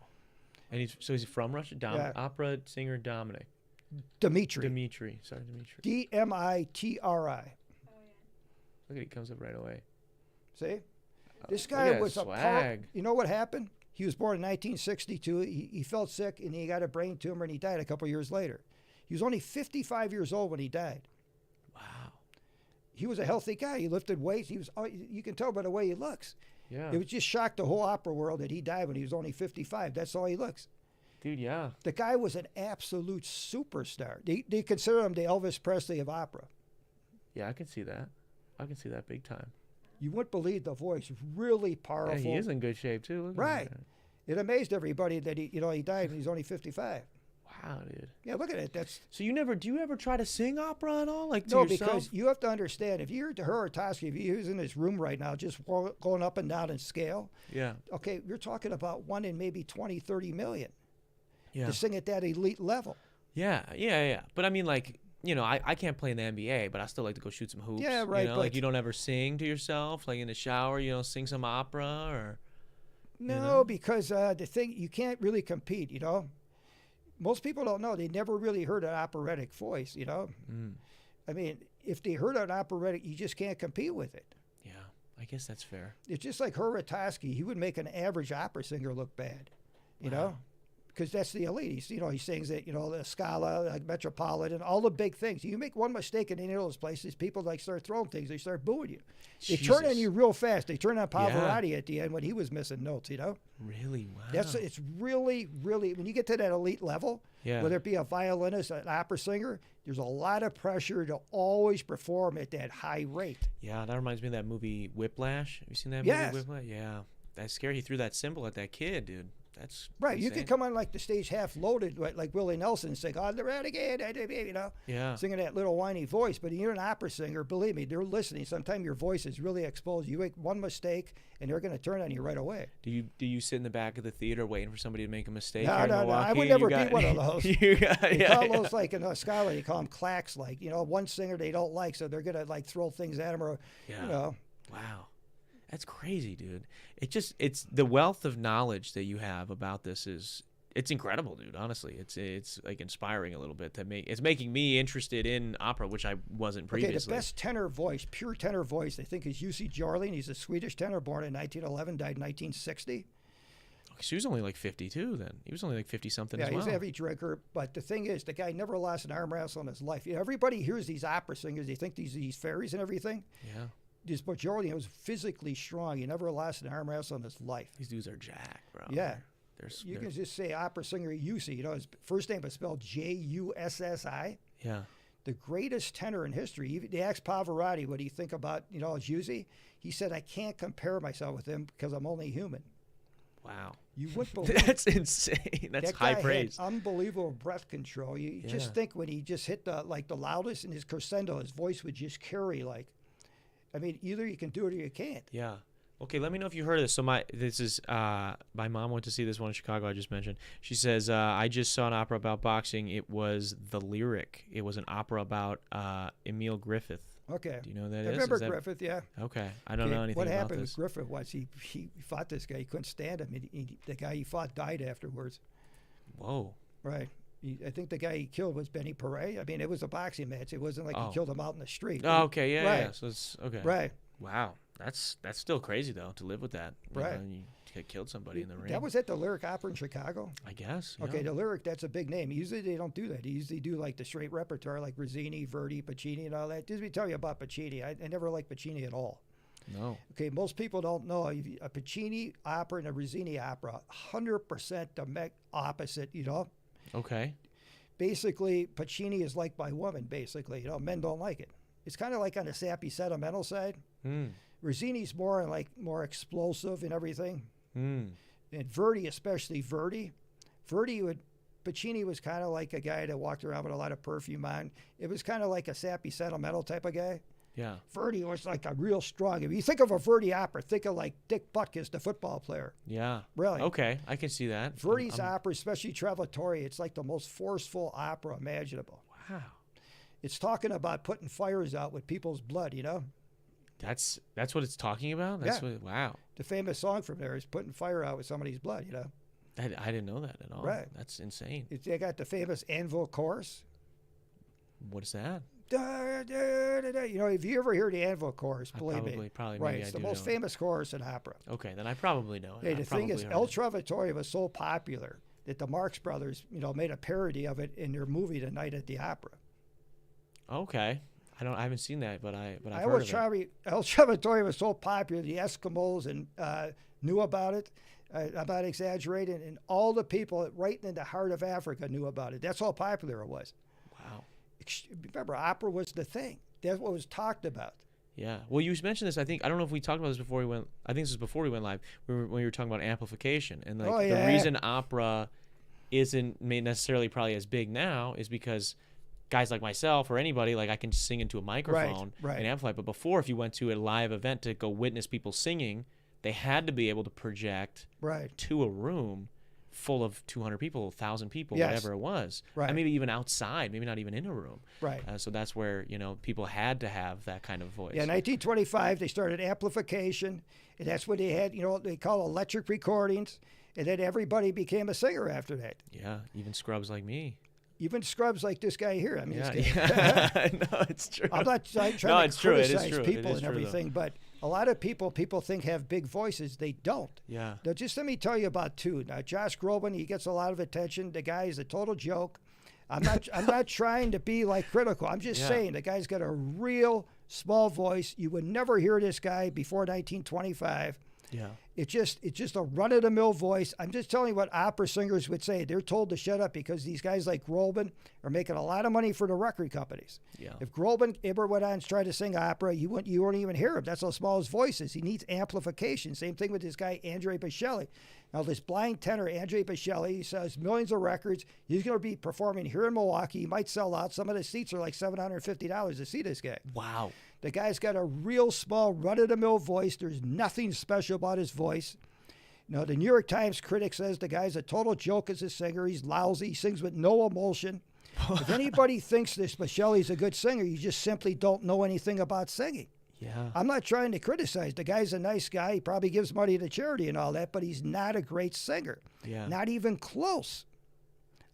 And he's from Russia? Opera singer Dominic. Dmitri. Dmitri. Dmitri. Look at he comes up right away. See? This guy was swag. You know what happened? He was born in 1962. He felt sick, and he got a brain tumor, and he died a couple years later. He was only 55 years old when he died. Wow. He was a healthy guy. He lifted weights. You can tell by the way he looks. Yeah. It was just shocked the whole opera world that he died when he was only 55. That's all he looks. Dude, yeah. The guy was an absolute superstar. They consider him the Elvis Presley of opera. Yeah, I can see that. I can see that big time. You wouldn't believe the voice. Really powerful. Yeah, he is in good shape, too. Look Right. at that. It amazed everybody that he died when he was only 55. Wow, dude. Yeah, look at it. That's So do you ever try to sing opera at all? Like to no, yourself? because you have to understand, if you're to Hortovsky, if he was in his room right now, just going up and down in scale, Yeah. okay, you're talking about 1 in maybe 20, 30 million Yeah. to sing at that elite level. Yeah. But I mean, like, you know, I can't play in the NBA, but I still like to go shoot some hoops. Yeah, right, You know, but- like you don't ever sing to yourself, like in the shower, you don't sing some opera or. No, know? because the thing, you can't really compete, you know. Most people don't know. They never really heard an operatic voice, you know. Mm. I mean, if they heard an operatic, you just can't compete with it. Yeah, I guess that's fair. It's just like Hortovsky. He would make an average opera singer look bad, you Wow. know, because that's the elite. He sings it, the Scala, like Metropolitan, all the big things. You make one mistake in any of those places, people start throwing things. They start booing you. They turn on Jesus. you real fast. They turn on Pavarotti at the end when he was missing notes, you know. Really? Wow. It's really, really, when you get to that elite level, Yeah. whether it be a violinist, an opera singer, there's a lot of pressure to always perform at that high rate. Yeah, that reminds me of that movie Whiplash. Have you seen that Yes. movie Whiplash? Yeah. That's scary. He threw that cymbal at that kid, dude. That's Right. You insane. could come on like the stage half loaded, like Willie Nelson, and sing "On the Renegade," Yeah. singing that little whiny voice. But you're an opera singer, believe me, they're listening. Sometimes your voice is really exposed. You make one mistake, and they're going to turn on you right away. Do you sit in the back of the theater waiting for somebody to make a mistake? No, here in no. I Milwaukee? would You never got- be one of those. You got, They yeah, call yeah. those like in Scotland, they call them clacks. Like one singer they don't like, so they're gonna throw things at them, or Yeah. Wow. That's crazy, dude. It's the wealth of knowledge that you have about this it's incredible, dude. Honestly, it's like inspiring a little bit it's making me interested in opera, which I wasn't previously. Okay, the best tenor voice, pure tenor voice, I think is Jussi Jorlin. He's a Swedish tenor, born in 1911, died in 1960. She was only like 52 then. He was only like 50 something as well. Yeah, he's a heavy drinker. But the thing is, the guy never lost an arm wrestle in his life. You know, everybody hears these opera singers. They think these fairies and everything. Yeah. This majority was physically strong. He never lost an arm wrestle in his life. These dudes are jacked, bro. Yeah. You can just say opera singer Jussi. You know, his first name is spelled Jussi. Yeah. The greatest tenor in history. They asked Pavarotti what do you think about, Jussi. He said, I can't compare myself with him because I'm only human. Wow. You wouldn't believe That's insane. That's that high guy praise. Had unbelievable breath control. You just think when he just hit the loudest in his crescendo, his voice would just carry either you can do it or you can't. Yeah. Okay, let me know if you heard of this. So my mom went to see this one in Chicago I just mentioned. She says, I just saw an opera about boxing. It was The Lyric. It was an opera about Emil Griffith. Okay. Do you know who that is? I remember Griffith, yeah. Okay. I don't know anything about this. What happened with Griffith was he fought this guy. He couldn't stand him. The guy he fought died afterwards. Whoa. Right. I think the guy he killed was Benny Paret. I mean, it was a boxing match. It wasn't like he killed him out in the street. Oh, okay. Yeah, right. yeah. So it's okay. Right. Wow. That's still crazy, though, to live with that. Right. You killed somebody in the ring. That was at the Lyric Opera in Chicago? I guess. Yeah. Okay, the Lyric, that's a big name. Usually they don't do that. They usually do like the straight repertoire like Rossini, Verdi, Puccini, and all that. Just let me tell you about Puccini. I never liked Puccini at all. No. Okay, most people don't know. A Puccini opera and a Rossini opera, 100% the opposite, Okay. Basically, Puccini is liked by women, basically. Men don't like it. It's kind of like on the sappy, sentimental side. Rossini's more explosive and everything. And Verdi, especially Puccini was kind of like a guy that walked around with a lot of perfume on. It was kind of like a sappy, sentimental type of guy. Yeah. Verdi was like a real strong. If you think of a Verdi opera, think of like Dick Butkus, the football player. Yeah. Really. Okay, I can see that. Verdi's opera, especially Trovatore, it's like the most forceful opera imaginable. Wow. It's talking about putting fires out with people's blood, That's what it's talking about? Wow. The famous song from there is putting fire out with somebody's blood, I didn't know that at all. Right. That's insane. They got the famous Anvil chorus. What is that? Da, da, da, da. If you ever hear the Anvil chorus, believe me. Probably. Right, Maybe it's I the do most know famous chorus in opera. Okay, then I probably know it. Hey, the thing is, El Trovatore was so popular that the Marx Brothers, made a parody of it in their movie The Night at the Opera. Okay. I haven't seen that, but I've heard of it. El Trovatore was so popular, the Eskimos knew about it. I'm not exaggerating, and all the people right in the heart of Africa knew about it. That's how popular it was. Wow. Remember, opera was the thing. That's what was talked about. Yeah. Well, you mentioned this. I don't know if we talked about this before we went. I think this was before we went live. When we were talking about amplification and the reason opera isn't necessarily probably as big now is because guys like myself or anybody, I can sing into a microphone and amplify. But before, if you went to a live event to go witness people singing, they had to be able to project to a room full of 200 people, 1,000 people, whatever it was. Right. And maybe even outside, maybe not even in a room. Right. So that's where, people had to have that kind of voice. Yeah, in 1925, they started amplification, and that's what they had, they call electric recordings, and then everybody became a singer after that. Yeah, even scrubs like me. Even scrubs like this guy here. No, it's true. I'm not trying to criticize people and everything, but a lot of people think have big voices. They don't. Yeah. Now, just let me tell you about two. Now, Josh Groban, he gets a lot of attention. The guy is a total joke. I'm not trying to be critical. I'm just saying the guy's got a real small voice. You would never hear this guy before 1925. Yeah. It's just a run-of-the-mill voice. I'm just telling you what opera singers would say. They're told to shut up because these guys like Groban are making a lot of money for the record companies. Yeah. If Groban ever went on and tried to sing opera, you wouldn't even hear him. That's how small his voice is. He needs amplification. Same thing with this guy, Andre Bocelli. Now, this blind tenor, Andre Bocelli, he sells millions of records. He's going to be performing here in Milwaukee. He might sell out. Some of the seats are like $750 to see this guy. Wow. The guy's got a real small, run-of-the-mill voice. There's nothing special about his voice. The New York Times critic says the guy's a total joke as a singer. He's lousy. He sings with no emotion. If anybody thinks this Bocelli's a good singer, you just simply don't know anything about singing. Yeah. I'm not trying to criticize. The guy's a nice guy. He probably gives money to charity and all that, but he's not a great singer. Yeah. Not even close.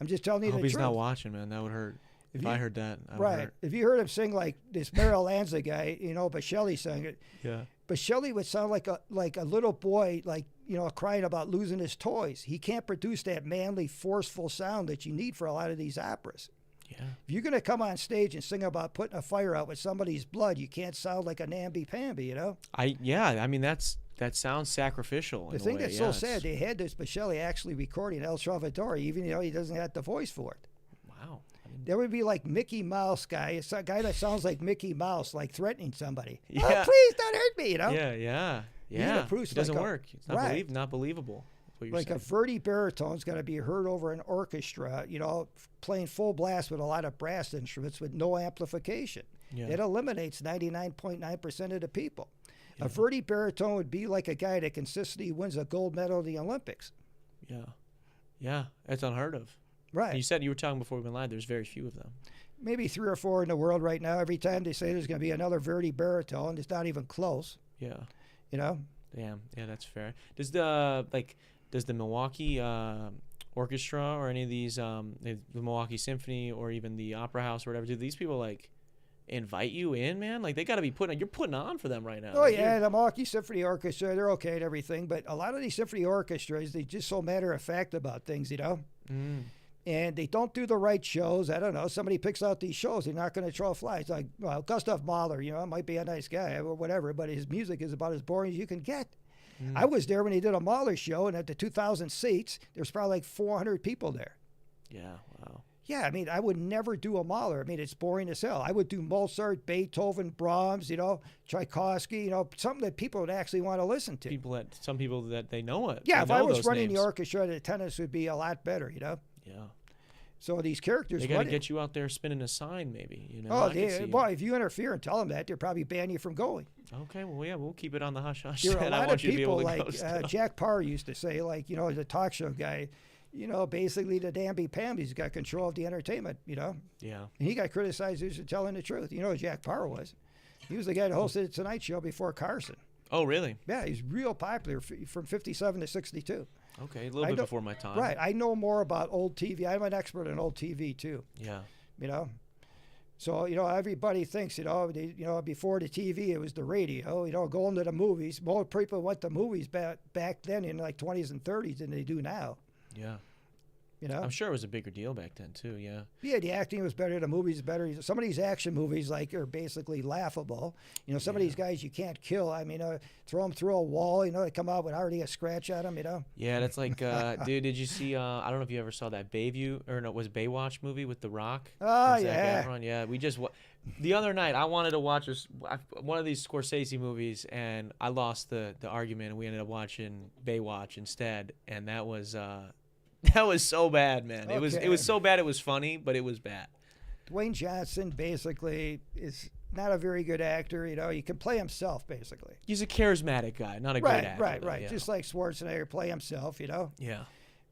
I'm just telling you the truth. I hope he's not watching, man. That would hurt. If I heard that, right. If you heard him sing like this Meryl Lanza guy, but Shelley sang it. Yeah. But Shelley would sound like a little boy, crying about losing his toys. He can't produce that manly, forceful sound that you need for a lot of these operas. Yeah. If you're going to come on stage and sing about putting a fire out with somebody's blood, you can't sound like a namby-pamby, I mean, that sounds sacrificial. The thing that's so sad, they had this Shelley actually recording El Trovatore, even he doesn't have the voice for it. Wow. There would be like Mickey Mouse guy. It's a guy that sounds like Mickey Mouse, like threatening somebody. Yeah. Oh, please don't hurt me, Yeah. It doesn't work. It's not believable. Like a Verdi baritone's got to be heard over an orchestra, playing full blast with a lot of brass instruments with no amplification. Yeah. It eliminates 99.9% of the people. Yeah. A Verdi baritone would be like a guy that consistently wins a gold medal at the Olympics. Yeah. It's unheard of. Right. And you said you were talking before we went live. There's very few of them. Maybe 3 or 4 in the world right now. Every time they say there's going to be another Verdi baritone, it's not even close. Yeah. Damn. Yeah, that's fair. Does the Milwaukee Orchestra or any of these the Milwaukee Symphony or even the Opera House or whatever, do these people invite you in, man? Like, they got to be you're putting on for them right now. Oh, yeah, the Milwaukee Symphony Orchestra, they're okay and everything, but a lot of these symphony orchestras, they just so matter of fact about things, And they don't do the right shows. I don't know. Somebody picks out these shows. They're not going to throw flies. Like, Gustav Mahler, might be a nice guy or whatever, but his music is about as boring as you can get. I was there when he did a Mahler show, and at the 2,000 seats, there's probably like 400 people there. Yeah, wow. Yeah, I mean, I would never do a Mahler. I mean, it's boring as hell. I would do Mozart, Beethoven, Brahms, Tchaikovsky, something that people would actually want to listen to. Some people that they know it. Yeah, if I was running the orchestra, the attendance would be a lot better, Yeah. So these characters, they got to get you out there spinning a sign, maybe. If you interfere and tell them that, they'll probably ban you from going. Okay, well, yeah, we'll keep it on the hush hush. There are a lot of people like Jack Parr used to say, the talk show guy, basically the namby-pamby's got control of the entertainment, Yeah. And he got criticized for telling the truth. Who Jack Parr was? He was the guy that hosted the Tonight Show before Carson. Oh, really? Yeah, he's real popular from 57 to 62. Okay, a little bit before my time. Right. I know more about old TV. I'm an expert in old TV, too. Yeah. So, everybody thinks, before the TV, it was the radio, going to the movies. More people went to movies back then in like 20s and 30s than they do now. Yeah. I'm sure it was a bigger deal back then, too, yeah. Yeah, the acting was better, the movies better. Some of these action movies, are basically laughable. Some of these guys you can't kill. I mean, throw them through a wall, they come out with hardly a scratch on them, Yeah, that's like, dude, did you see, I don't know if you ever saw that Baywatch movie with The Rock? Oh, yeah. Efron? Yeah, the other night, I wanted to watch one of these Scorsese movies, and I lost the argument, and we ended up watching Baywatch instead, and that was so bad, man. Okay. It was so bad it was funny, but it was bad. Dwayne Johnson basically is not a very good actor. He can play himself, basically. He's a charismatic guy, not a great actor. Right. Yeah. Just like Schwarzenegger, play himself, Yeah.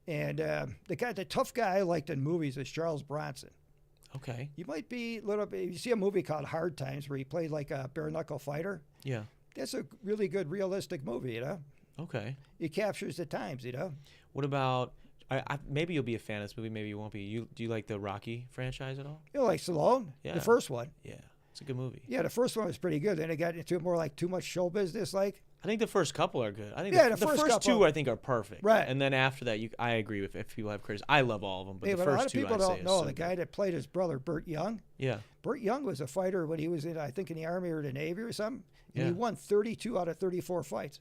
And the tough guy I liked in movies is Charles Bronson. Okay. You might be a little bit. You see a movie called Hard Times where he played like a bare knuckle fighter. Yeah. That's a really good, realistic movie, Okay. It captures the times, What about? Maybe you'll be a fan of this movie. Maybe you won't be. Do you like the Rocky franchise at all? Like Stallone? Yeah. The first one? Yeah. It's a good movie. Yeah, the first one was pretty good. Then it got into more like too much show business, like. I think the first couple are good. I think the first first two I think are perfect. Right. And then after that, I agree with if people have criticism. I love all of them, but the but first a lot of two people I say don't know so the guy that played his brother, Burt Young. Yeah. Burt Young was a fighter when he was in the Army or the Navy or something, and he won 32 out of 34 fights.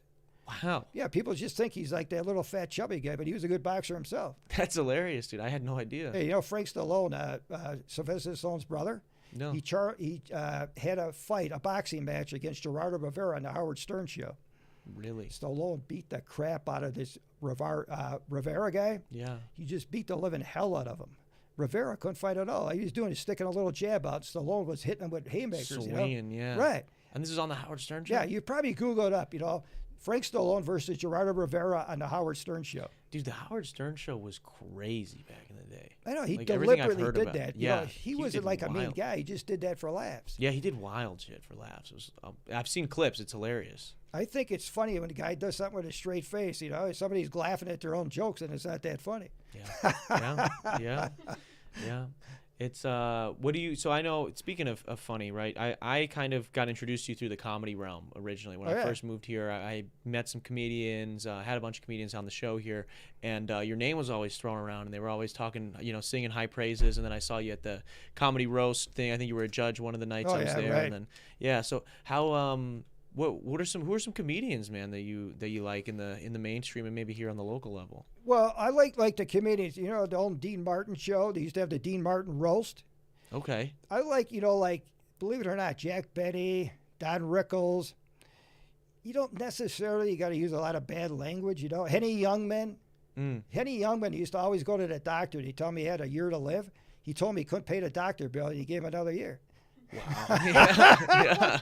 Wow. Yeah, people just think he's like that little fat chubby guy, but he was a good boxer himself. That's hilarious, dude. I had no idea. Hey, Frank Stallone, Sylvester Stallone's brother. No. He had a boxing match against Gerardo Rivera on the Howard Stern show. Really? Stallone beat the crap out of this Rivera guy. Yeah. He just beat the living hell out of him. Rivera couldn't fight at all. All he was doing is sticking a little jab out. Stallone was hitting him with haymakers. Swinging, yeah. Right. And this is on the Howard Stern show? Yeah, you probably Google it up, Frank Stallone versus Gerardo Rivera on the Howard Stern show. Dude, the Howard Stern show was crazy back in the day. I know, he like deliberately did that. Yeah, he wasn't like a mean guy. He just did that for laughs. Yeah, he did wild shit for laughs. It was, I've seen clips. It's hilarious. I think it's funny when a guy does something with a straight face. Somebody's laughing at their own jokes and it's not that funny. Yeah. Yeah. It's what do you? So I know. Speaking of funny, right? I kind of got introduced to you through the comedy realm originally. When I first moved here, I met some comedians. Had a bunch of comedians on the show here, and your name was always thrown around, and they were always talking, singing high praises. And then I saw you at the comedy roast thing. I think you were a judge one of the nights I was there. Right. And then So how who are some comedians, man, that you like in the mainstream and maybe here on the local level? Well, I like the comedians. The old Dean Martin show. They used to have the Dean Martin roast. Okay. I like believe it or not, Jack Benny, Don Rickles. You don't necessarily got to use a lot of bad language. Henny Youngman. Henny Youngman used to always go to the doctor. And he told me he had a year to live. He told me he couldn't pay the doctor bill, and he gave him another year. Wow. Yeah.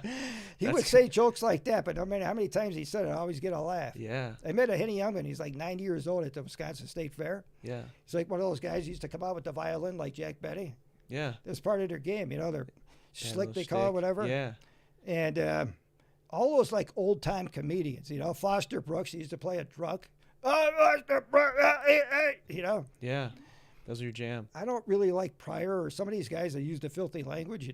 He would say jokes like that, but no matter how many times he said it, I always get a laugh. Yeah. I met a Henny Youngman. He's like 90 years old at the Wisconsin State Fair. Yeah. He's like one of those guys who used to come out with the violin like Jack Benny. Yeah. That's part of their game. They're slick, they call stick. it, whatever. Yeah. And all those like old time comedians, Foster Brooks, he used to play a drunk. Yeah. Those are your jam. I don't really like Pryor or some of these guys that use the filthy language,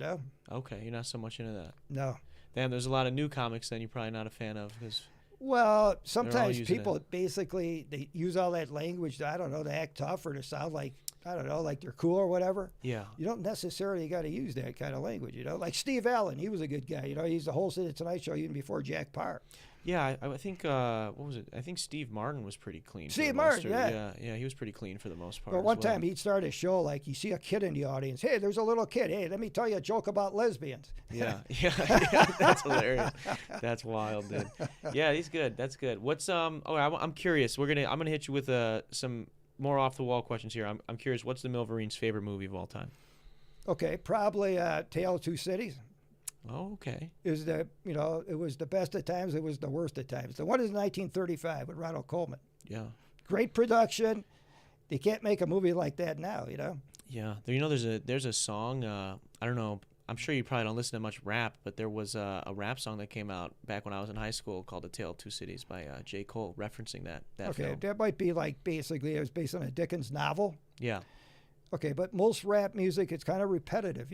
Okay, you're not so much into that. No. Damn, there's a lot of new comics then you're probably not a fan of because. Well, sometimes people basically they use all that language to, I don't know, to act tough or to sound like, I don't know, like they're cool or whatever. Yeah. You don't necessarily got to use that kind of language, Like Steve Allen, he was a good guy. He's the host of the Tonight Show even before Jack Parr. Yeah, I think what was it? I think Steve Martin was pretty clean. Steve Martin, yeah, he was pretty clean for the most part. But one time he'd start a show like you see a kid in the audience. Hey, there's a little kid. Hey, let me tell you a joke about lesbians. Yeah, that's hilarious. That's wild, dude. Yeah, he's good. That's good. What's I'm curious. I'm gonna hit you with some more off the wall questions here. I'm curious. What's the Milverine's favorite movie of all time? Okay, probably Tale of Two Cities. Oh, okay. Is it was the best of times, it was the worst of times. The one is 1935 with Ronald Colman. Yeah. Great production. They can't make a movie like that now, Yeah. There's a song, I don't know, I'm sure you probably don't listen to much rap, but there was a rap song that came out back when I was in high school called A Tale of Two Cities by J. Cole, referencing that okay, film. that might be like basically it was based on a Dickens novel. Yeah. Okay, but most rap music, it's kind of repetitive,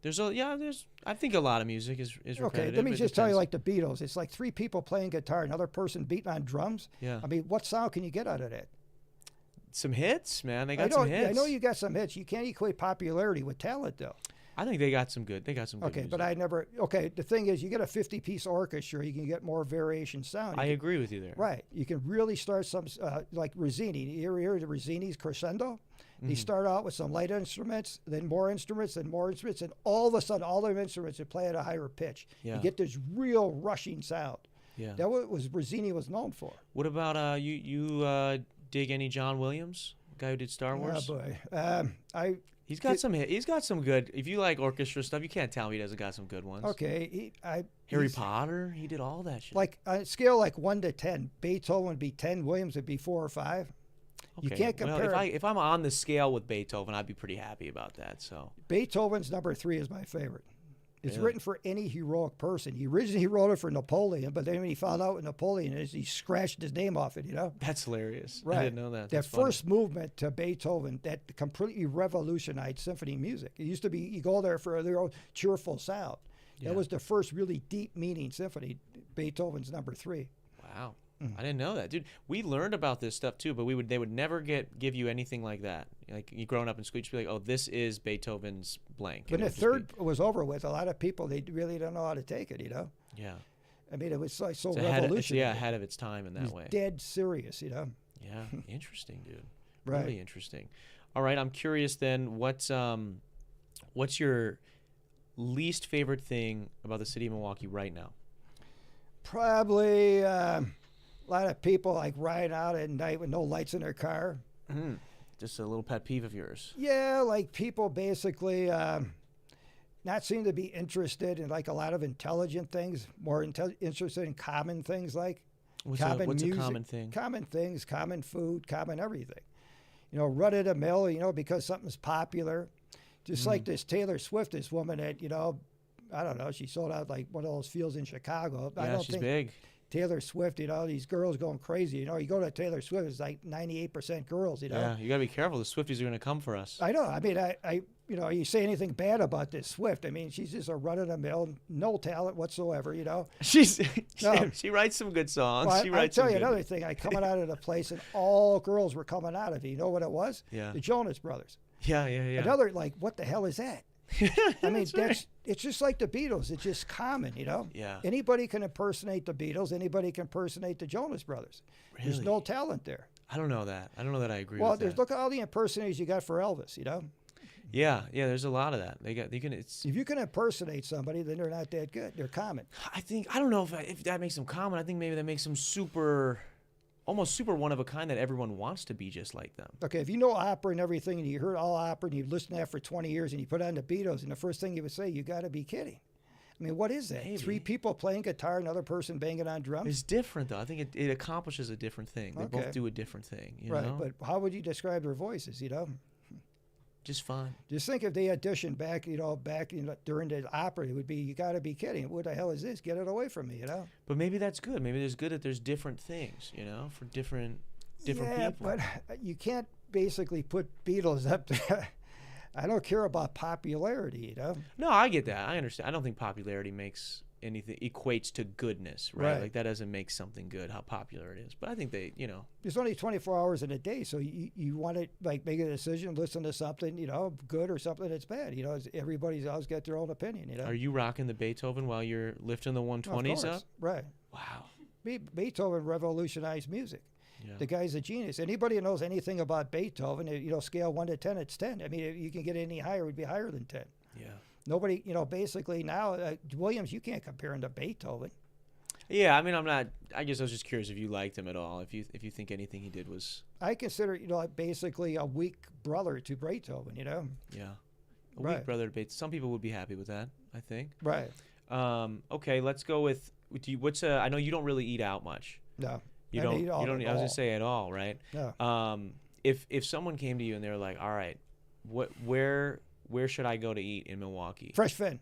I think a lot of music is repetitive. Okay, let me just tell you, like the Beatles, it's like three people playing guitar, another person beating on drums. Yeah. I mean, what sound can you get out of that? Some hits, man. They got some hits. I know you got some hits. You can't equate popularity with talent, though. I think they got some good. Okay, music. But I never. Okay, the thing is, you get a 50-piece orchestra, you can get more variation sound. I agree with you there. Right. You can really start some like Rossini. You ever hear the Rossini's crescendo? They start out with some light instruments, then more instruments, and more instruments, and all of a sudden, all their instruments would play at a higher pitch. Yeah. You get this real rushing sound. Yeah. That was Rossini was known for. What about you dig any John Williams, guy who did Star Wars? Oh boy, He's got some good. If you like orchestra stuff, you can't tell me he doesn't got some good ones. Okay, Harry Potter, he did all that shit. Like on a scale like 1 to 10, Beethoven would be 10, Williams would be 4 or 5. Okay. You can't compare. Well, if I'm on the scale with Beethoven, I'd be pretty happy about that. So Beethoven's number 3 is my favorite. It's written for any heroic person. He originally wrote it for Napoleon, but then when he found out what Napoleon is, he scratched his name off it, That's hilarious. Right. I didn't know that. That first movement to Beethoven, that completely revolutionized symphony music. It used to be, you go there for their own cheerful sound. Yeah. That was the first really deep meaning symphony, Beethoven's number 3. Wow. I didn't know that, dude. We learned about this stuff too, but they would never give you anything like that. Like you growing up in school, you'd be like, "Oh, this is Beethoven's blank." When the third was over with, a lot of people they really don't know how to take it, Yeah. I mean, it was like so revolutionary. Ahead of its time in that way. Dead serious, Yeah, interesting, dude. Right. Really interesting. All right, I'm curious then. What's your least favorite thing about the city of Milwaukee right now? Probably. A lot of people like riding out at night with no lights in their car. Mm-hmm. Just a little pet peeve of yours. Yeah, like people basically not seem to be interested in like a lot of intelligent things, more interested in common things like what's common music, a common thing? Common things, common food, common everything. Run of the mill, because something's popular. Just like this Taylor Swift, this woman that, I don't know, she sold out like one of those fields in Chicago. Yeah, she's big. Taylor Swift, these girls going crazy. You go to Taylor Swift, it's like 98% girls, Yeah, you got to be careful. The Swifties are going to come for us. I know. I mean, you know, you say anything bad about this Swift. I mean, she's just a run-of-the-mill, no talent whatsoever, you know. She writes some good songs. Well, I tell you another thing. I coming out of the place, and all girls were coming out of it. You know what it was? Yeah. The Jonas Brothers. Yeah. Another, like, what the hell is that? I mean, it's just like the Beatles. It's just common, you know? Yeah. Anybody can impersonate the Beatles. Anybody can impersonate the Jonas Brothers. Really? There's no talent there. I don't know that. I don't know that I agree Well, with that. look at all the impersonators you got for Elvis, you know? Yeah, there's a lot of that. If you can impersonate somebody, then they're not that good. They're common. I don't know if that makes them common. I think maybe that makes them almost super one of a kind that everyone wants to be just like them. Okay, if you know opera and everything, and you heard all opera, and you've listened to that for 20 years, and you put on the Beatles, and the first thing you would say, you got to be kidding. I mean, what is that? Maybe. 3 people playing guitar, another person banging on drums? It's different, though. I think it accomplishes a different thing. They both do a different thing, you know? But how would you describe their voices, you know? Just fine. Just think if they auditioned back during the opera, it would be, you got to be kidding. What the hell is this? Get it away from me, you know? But maybe that's good. Maybe it's good that there's different things, you know, for different people. But you can't basically put Beatles up there. I don't care about popularity, you know? No, I get that. I understand. I don't think popularity equates to goodness, right? Like that doesn't make something good, how popular it is. But I think there's only 24 hours in a day, so you want to like make a decision, listen to something, you know, good or something that's bad. You know, everybody's always got their own opinion, you know? Are you rocking the Beethoven while you're lifting the 120s up? Right. Wow. Beethoven revolutionized music. Yeah. The guy's a genius. Anybody who knows anything about Beethoven, you know, scale 1 to 10, it's 10. I mean, if you can get any higher, it would be higher than 10. Yeah. Nobody, you know, basically now, Williams, you can't compare him to Beethoven. Yeah, I mean, I guess I was just curious if you liked him at all, if you think anything he did was... I consider, you know, basically a weak brother to Beethoven, you know? Yeah. Weak brother to Beethoven. Some people would be happy with that, I think. Right. Okay, let's go with I know you don't really eat out much. No. You don't I was going to say at all, right? No. If someone came to you and they were like, all right, where should I go to eat in Milwaukee? Fresh Fin.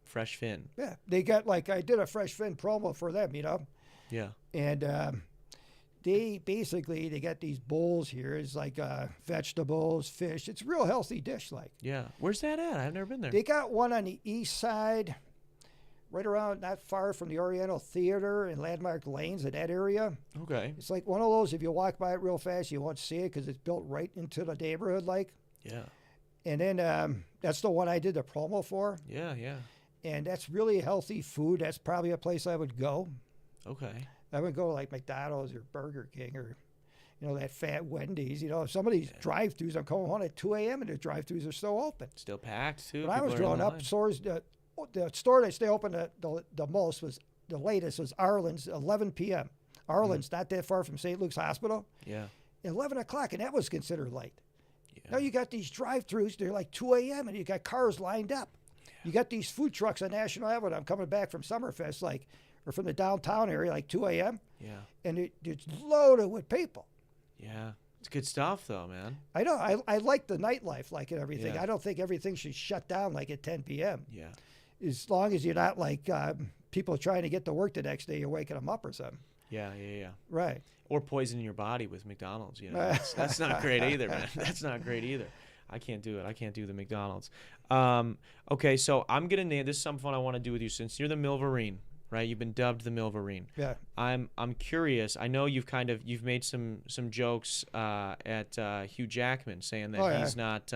Fresh Fin. Yeah. They got, like, I did a Fresh Fin promo for them, you know? Yeah. And they got these bowls here. It's like vegetables, fish. It's a real healthy dish, like. Yeah. Where's that at? I've never been there. They got one on the east side, right around, not far from the Oriental Theater and Landmark Lanes in that area. Okay. It's like one of those, if you walk by it real fast, you won't see it because it's built right into the neighborhood, like. Yeah. And then that's the one I did the promo for. Yeah. And that's really healthy food. That's probably a place I would go. Okay. I would go to like McDonald's or Burger King or, you know, that fat Wendy's. You know, some of these drive-thrus, I'm coming home at 2 a.m. and the drive-thrus are still open. Still packed, too. When I was growing up, the store that stayed open the most the latest was Arlen's, 11 p.m. Arlen's, not that far from St. Luke's Hospital. Yeah. 11 o'clock, and that was considered late. Yeah. Now you got these drive-thrus, they're like 2 a.m., and you got cars lined up. Yeah. You got these food trucks on National Avenue. I'm coming back from Summerfest, or from the downtown area, like 2 a.m. Yeah. And it's loaded with people. Yeah. It's good stuff, though, man. I know. I like the nightlife, like, and everything. Yeah. I don't think everything should shut down, like, at 10 p.m. Yeah. As long as you're not, like, people trying to get to work the next day, you're waking them up or something. Yeah. Right. Or poisoning your body with McDonald's, you know. That's not great either, man. That's not great either. I can't do it. I can't do the McDonald's. Okay, so I'm going to name this is something fun I want to do with you since you're the Milverine, right? You've been dubbed the Milverine. Yeah. I'm curious. I know you've made some jokes at Hugh Jackman saying that he's not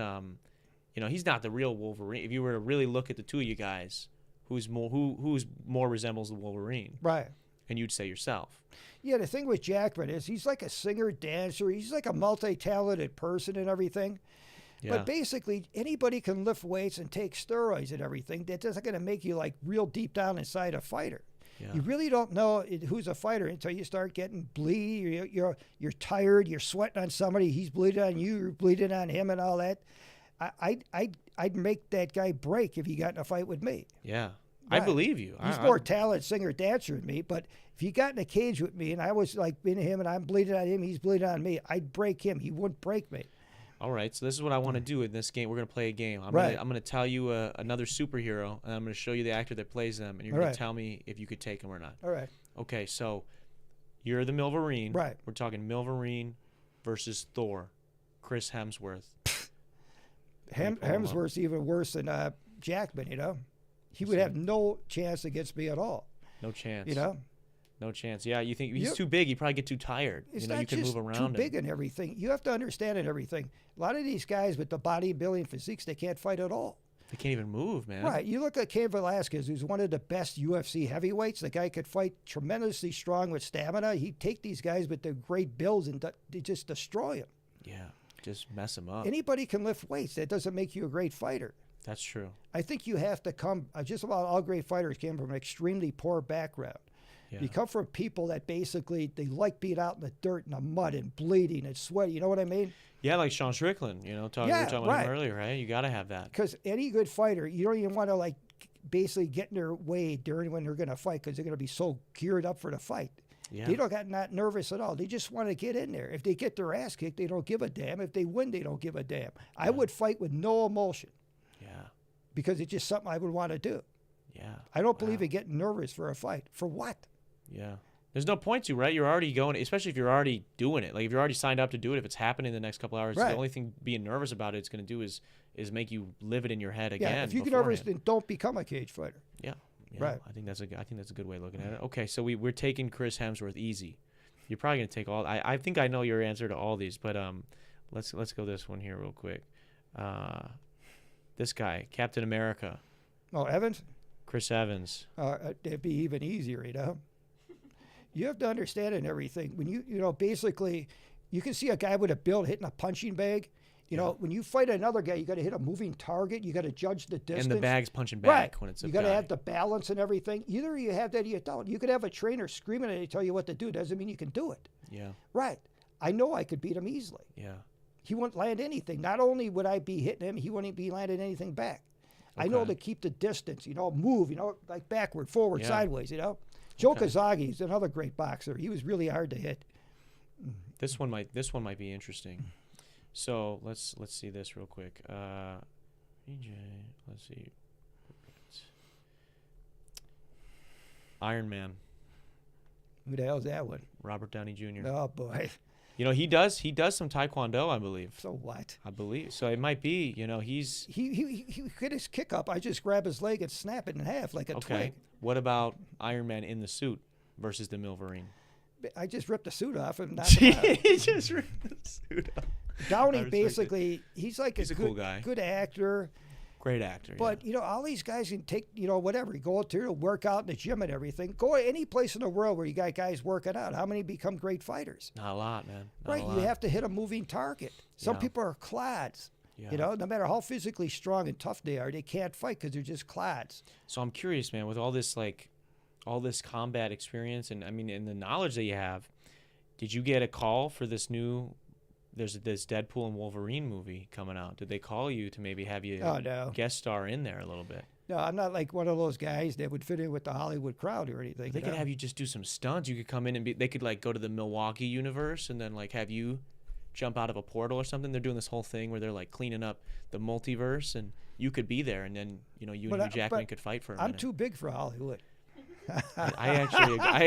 he's not the real Wolverine. If you were to really look at the two of you guys, who's more resembles the Wolverine? Right. And you'd say yourself. Yeah, the thing with Jackman is he's like a singer, dancer. He's like a multi-talented person and everything. Yeah. But basically, anybody can lift weights and take steroids and everything. That isn't going to make you like real deep down inside a fighter. Yeah. You really don't know who's a fighter until you start getting bleed. You're tired. You're sweating on somebody. He's bleeding on you. You're bleeding on him and all that. I'd make that guy break if he got in a fight with me. Yeah. Right. I believe you. He's more talented singer, dancer than me. But if he got in a cage with me and I was like into him and I'm bleeding on him, he's bleeding on me, I'd break him. He wouldn't break me. All right. So this is what I want to do in this game. We're going to play a game. I'm going to tell you another superhero, and I'm going to show you the actor that plays them, and you're going to tell me if you could take him or not. All right. Okay. So you're the Milverine. Right. We're talking Milverine versus Thor, Chris Hemsworth. Hemsworth's even worse than Jackman, you know. He would have no chance against me at all. No chance. You know? No chance. Yeah, you think he's too big, he'd probably get too tired. It's you know, not you can just move around too him. big and everything. You have to understand it, everything. A lot of these guys with the bodybuilding physiques, they can't fight at all. They can't even move, man. Right. You look at Cain Velasquez, who's one of the best UFC heavyweights. The guy could fight tremendously strong with stamina. He'd take these guys with their great builds and they just destroy them. Yeah, just mess them up. Anybody can lift weights. That doesn't make you a great fighter. That's true. I think you have to come, just about all great fighters came from an extremely poor background. Yeah. You come from people that basically, they like being out in the dirt and the mud and bleeding and sweating. You know what I mean? Yeah, like Sean Strickland, you know, we were talking about him earlier, right? You got to have that. Because any good fighter, you don't even want to, like, basically get in their way during when they're going to fight because they're going to be so geared up for the fight. Yeah. They don't got not nervous at all. They just want to get in there. If they get their ass kicked, they don't give a damn. If they win, they don't give a damn. Yeah. I would fight with no emotion. Yeah. Because it's just something I would want to do. Yeah. I don't believe in getting nervous for a fight. For what? Yeah. There's no point to, right? You're already going, especially if you're already doing it. Like if you're already signed up to do it, if it's happening in the next couple hours, the only thing being nervous about it's going to do is make you live it in your head again. Yeah, if you get nervous, then don't become a cage fighter. Yeah. Right. I think that's a good way of looking at it. Okay, so we're taking Chris Hemsworth easy. You're probably going to take all. I think I know your answer to all these, but let's go this one here real quick. This guy, Captain America. Oh, Evans? Chris Evans. It'd be even easier, you know. You have to understand it and everything. When you know, basically, you can see a guy with a build hitting a punching bag. You know, when you fight another guy, you got to hit a moving target. You got to judge the distance. And the bag's punching back when it's a guy. You got to have the balance and everything. Either you have that or you don't. You could have a trainer screaming at you, tell you what to do. Doesn't mean you can do it. Yeah. Right. I know I could beat him easily. Yeah. He wouldn't land anything. Not only would I be hitting him, he wouldn't be landing anything back. Okay. I know to keep the distance, you know, move, you know, like backward, forward, sideways, you know. Joe Kazagi is another great boxer. He was really hard to hit. This one might be interesting. So let's see this real quick. EJ, let's see. Iron Man. Who the hell is that one? Robert Downey Jr. Oh boy. You know, he does some Taekwondo, I believe. So what? I believe. So it might be, you know, he hit his kick up. I just grab his leg and snap it in half like a twig. What about Iron Man in the suit versus the Milverine? I just ripped the suit off and knocked him out. He just ripped the suit off. Downey basically, he's like a cool guy. Good actor. Great actor. But, you know, all these guys can take, you know, whatever. You go out there to work out in the gym and everything. Go any place in the world where you got guys working out. How many become great fighters? Not a lot, man. Right. You have to hit a moving target. Some people are clods. Yeah. You know, no matter how physically strong and tough they are, they can't fight because they're just clods. So I'm curious, man, with all this combat experience and, I mean, and the knowledge that you have, did you get a call for this new... There's this Deadpool and Wolverine movie coming out. Did they call you to maybe have you guest star in there a little bit? No, I'm not like one of those guys that would fit in with the Hollywood crowd or anything. They could have you just do some stunts. You could come in and they could like go to the Milwaukee universe and then like have you jump out of a portal or something. They're doing this whole thing where they're like cleaning up the multiverse and you could be there and then, you know, you and Hugh Jackman could fight for a minute. I'm too big for Hollywood. I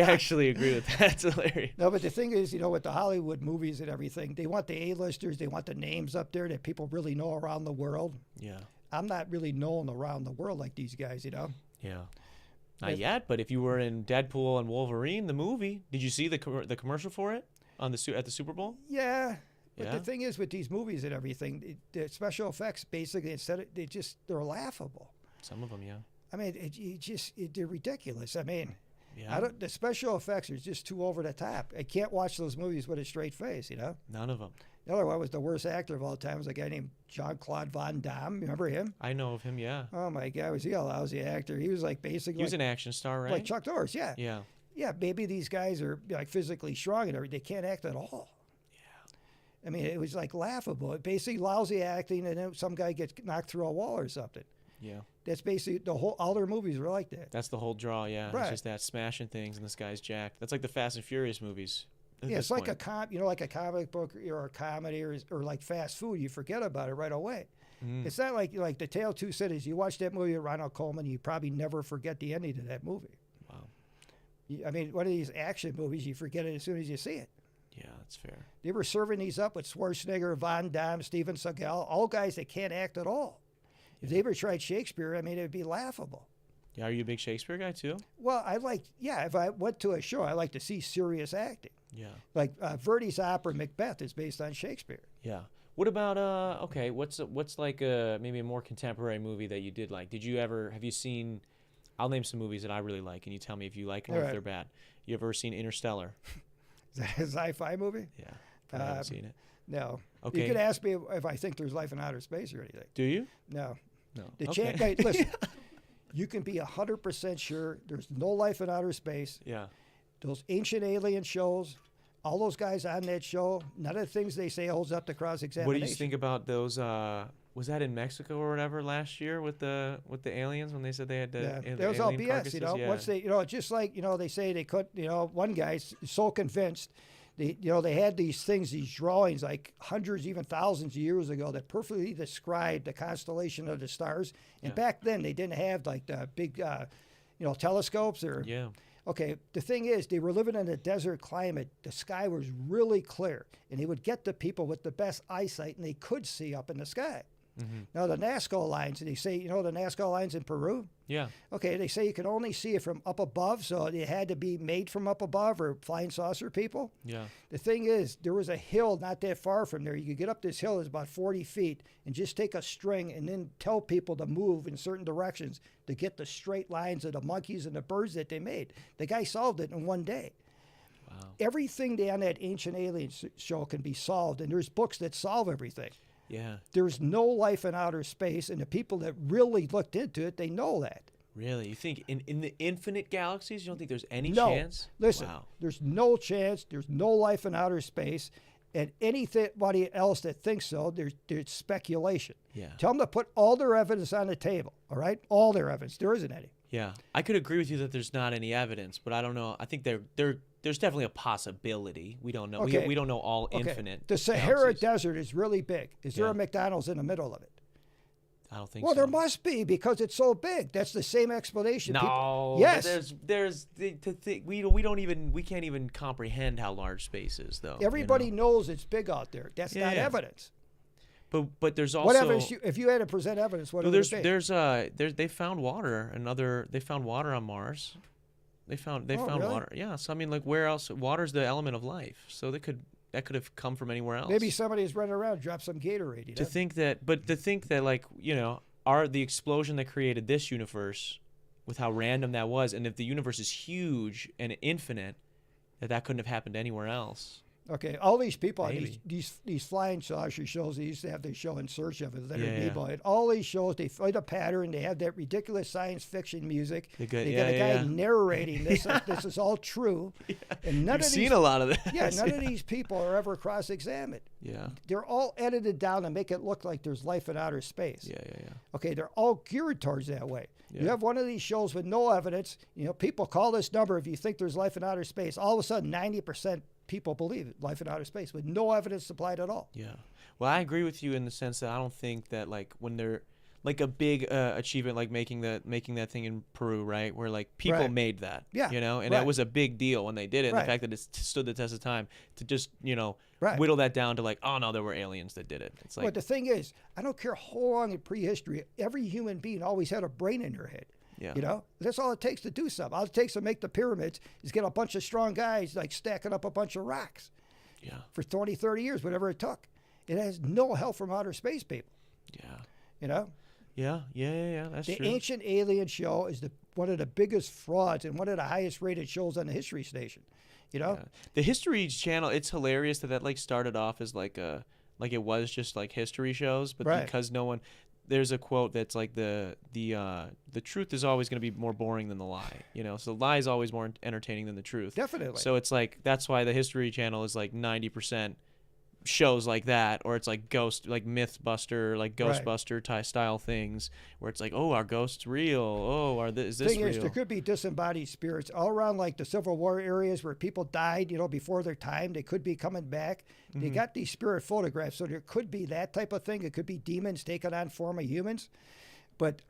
actually agree with that. It's hilarious. No, but the thing is, you know, with the Hollywood movies and everything, they want the A-listers, they want the names up there that people really know around the world. Yeah. I'm not really known around the world like these guys, you know? Yeah. Not yet, but if you were in Deadpool and Wolverine, the movie, did you see the commercial for it at the Super Bowl? Yeah. But the thing is with these movies and everything, the special effects basically, they're laughable. Some of them, yeah. I mean, they're ridiculous. I mean, the special effects are just too over the top. I can't watch those movies with a straight face, you know? None of them. The other one was the worst actor of all time. Was a guy named Jean-Claude Van Damme. Remember him? I know of him, yeah. Oh, my God. Was he a lousy actor? He was like basically... He was an action star, right? Like Chuck Norris, yeah. Yeah. Yeah, maybe these guys are like physically strong and everything. They can't act at all. Yeah. I mean, it was like laughable. Basically lousy acting and then some guy gets knocked through a wall or something. Yeah. That's basically all their movies were like that. That's the whole draw, yeah. Right. It's just that smashing things and this guy's jacked. That's like the Fast and Furious movies. Yeah, it's like like a comic book or a comedy or like fast food. You forget about it right away. Mm. It's not like The Tale of Two Cities. You watch that movie with Ronald Coleman, you probably never forget the ending of that movie. Wow. I mean, one of these action movies, you forget it as soon as you see it. Yeah, that's fair. They were serving these up with Schwarzenegger, Van Damme, Steven Seagal, all guys that can't act at all. If they ever tried Shakespeare, I mean, it would be laughable. Yeah, are you a big Shakespeare guy too? Well, if I went to a show, I like to see serious acting. Yeah. Like Verdi's opera Macbeth is based on Shakespeare. Yeah. What about okay, what's like maybe a more contemporary movie that you did like? Have you seen, I'll name some movies that I really like and you tell me if you like them or if they're bad. You ever seen Interstellar? Is that a sci-fi movie? Yeah. I haven't seen it. No. Okay. You could ask me if I think there's life in outer space or anything. Do you? No. No. Hey, listen, you can be 100% sure there's no life in outer space. Yeah. Those ancient alien shows, all those guys on that show, none of the things they say holds up to cross-examination. What do you think about those? Was that in Mexico or whatever last year with the aliens when they said they had the that was all BS, carcasses? you know. Yeah. Once they, just like, they say they could, one guy's so convinced, they had these things, these drawings, like hundreds, even thousands of years ago that perfectly described the constellation of the stars. And back then they didn't have like the big, telescopes or. Yeah. Okay, the thing is, they were living in a desert climate. The sky was really clear, and they would get the people with the best eyesight, and they could see up in the sky. Mm-hmm. Now, the Nazca lines, they say, the Nazca lines in Peru? Yeah. Okay, they say you can only see it from up above, so it had to be made from up above or flying saucer people. Yeah. The thing is, there was a hill not that far from there. You could get up this hill, it's about 40 feet, and just take a string and then tell people to move in certain directions to get the straight lines of the monkeys and the birds that they made. The guy solved it in one day. Wow. Everything on that Ancient Aliens show can be solved, and there's books that solve everything. Yeah. There's no life in outer space, and the people that really looked into it, they know that. Really? You think in the infinite galaxies, you don't think there's any No. chance? Listen, wow. There's no chance. There's no life in outer space. And anybody else that thinks so, there's speculation. Yeah. Tell them to put all their evidence on the table, all right? All their evidence. There isn't any. Yeah. I could agree with you that there's not any evidence, but I don't know. I think there's definitely a possibility. We don't know. Okay. We don't know all infinite. The Sahara galaxies. Desert is really big. Is there a McDonald's in the middle of it? I don't think Well, so. there must be because it's so big. That's the same explanation. No. Yes. We can't even comprehend how large space is, though. Everybody knows it's big out there. That's not evidence. But there's also what evidence? If you had to present evidence, what would it be? They found water. They found water on Mars. They found really? water. Yeah. So I mean, like, where else? Water's the element of life. So that could have come from anywhere else. Maybe somebody's running around, dropped some Gatorade. To think that like, the explosion that created this universe, with how random that was, and if the universe is huge and infinite, that couldn't have happened anywhere else. Okay, all these people on these flying saucer shows, they used to have their show In Search of It, Leonard Nimoy. All these shows, they find a pattern. They have that ridiculous science fiction music. They got a guy narrating this. This is all true. Yeah. And You've seen a lot of this. Yeah, none of these people are ever cross-examined. Yeah. They're all edited down to make it look like there's life in outer space. Yeah. Okay, they're all geared towards that way. Yeah. You have one of these shows with no evidence. People call this number if you think there's life in outer space. All of a sudden, 90% people believe it, life in outer space, with no evidence supplied at all. Yeah. Well, I agree with you in the sense that I don't think that, like, when they're like a big achievement, like making that thing in Peru, right, where like people made that, and that was a big deal when they did it. And the fact that it stood the test of time to just whittle that down to like, oh no, there were aliens that did it. It's like, but the thing is, I don't care how long in prehistory, every human being always had a brain in their head. Yeah. That's all it takes to do something. All it takes to make the pyramids is get a bunch of strong guys like stacking up a bunch of rocks. Yeah. For 20, 30 years, whatever it took. It has no help from outer space people. Yeah. Yeah. That's true. The Ancient Alien show is one of the biggest frauds and one of the highest rated shows on the History Station. Yeah. The History Channel, it's hilarious that like started off as like it was just like history shows, but because no one. There's a quote that's like the truth is always going to be more boring than the lie, so the lie is always more entertaining than the truth. Definitely. So it's like, that's why the History Channel is like 90% shows like that, or it's like Mythbuster, like Ghostbuster style things where it's like, oh, are ghosts real? Oh, is this real? Thing is, there could be disembodied spirits all around like the Civil War areas where people died, before their time. They could be coming back. They got these spirit photographs, so there could be that type of thing. It could be demons taking on form of humans. But,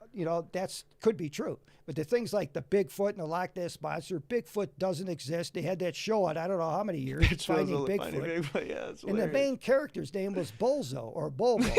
that's could be true. But the things like the Bigfoot and the Loch Ness Monster, Bigfoot doesn't exist. They had that show on I don't know how many years, Finding Bigfoot. Yeah, it's and the main character's name was Bulzo or Bulbo.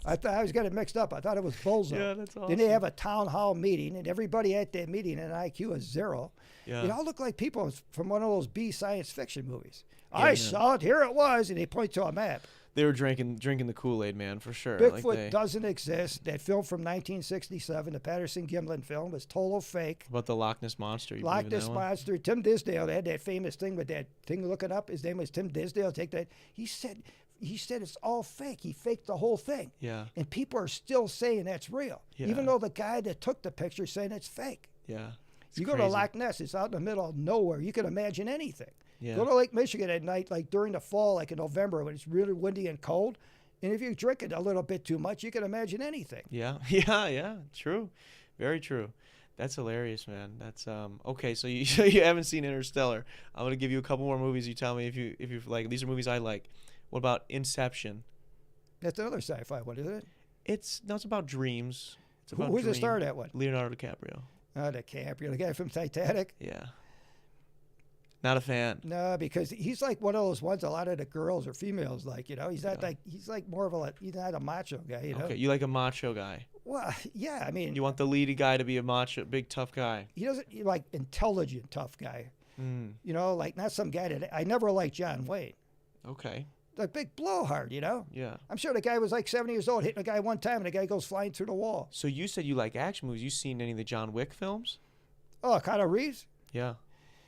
I thought I was getting it mixed up. I thought it was Bulzo. Yeah, that's awesome. Then they have a town hall meeting, and everybody at that meeting had an IQ of 0. Yeah. They all look like people from one of those B science fiction movies. I saw it. Here it was, and they point to a map. They were drinking the Kool-Aid, man, for sure. Bigfoot doesn't exist. That film from 1967, the Patterson-Gimlin film, was total fake. About the Loch Ness Monster. Loch Ness Monster. Tim Disdale had that famous thing with that thing looking up. His name was Tim Disdale. Take that. He said it's all fake. He faked the whole thing. Yeah. And people are still saying that's real, even though the guy that took the picture is saying it's fake. Yeah. You go to Loch Ness, it's out in the middle of nowhere. You can imagine anything. Yeah. Go to Lake Michigan at night, like during the fall, like in November when it's really windy and cold. And if you drink it a little bit too much, you can imagine anything. Yeah. Yeah. True. Very true. That's hilarious, man. That's okay. So you haven't seen Interstellar. I'm gonna give you a couple more movies. You tell me if you like. These are movies I like. What about Inception? That's another sci-fi one, isn't it? It's about dreams. It's about Who's the star of that one? Leonardo DiCaprio. Oh, DiCaprio, the guy from Titanic. Yeah. Not a fan. No, because he's like one of those ones a lot of the girls or females like, he's not he's like more of he's not a macho guy, Okay, you like a macho guy. Well, yeah, I mean. You want the lead guy to be a macho, big, tough guy. He doesn't, like intelligent, tough guy. Mm. Like not some guy that, I never liked John Wayne. Okay. The big blowhard, Yeah. I'm sure the guy was like 70 years old, hitting a guy one time, and the guy goes flying through the wall. So you said you like action movies. You seen any of the John Wick films? Oh, Keanu Reeves? Yeah.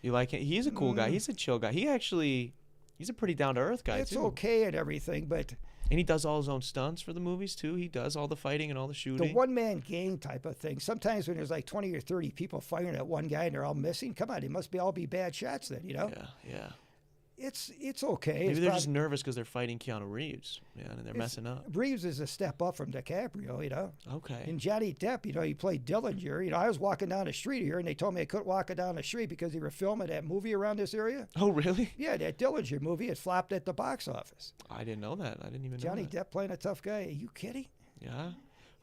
You like him? He's a cool guy. He's a chill guy. He's a pretty down-to-earth guy, it's too. It's okay and everything, but... And he does all his own stunts for the movies, too. He does all the fighting and all the shooting. The one-man gang type of thing. Sometimes when there's like 20 or 30 people firing at one guy and they're all missing, come on, they must all be bad shots then, Yeah. It's okay. Maybe they're just nervous because they're fighting Keanu Reeves, man, and they're messing up. Reeves is a step up from DiCaprio, Okay. And Johnny Depp, he played Dillinger. I was walking down the street here, and they told me I couldn't walk down the street because they were filming that movie around this area. Oh, really? Yeah, that Dillinger movie. It flopped at the box office. I didn't know that. I didn't even know Johnny that. Depp playing a tough guy. Are you kidding? Yeah.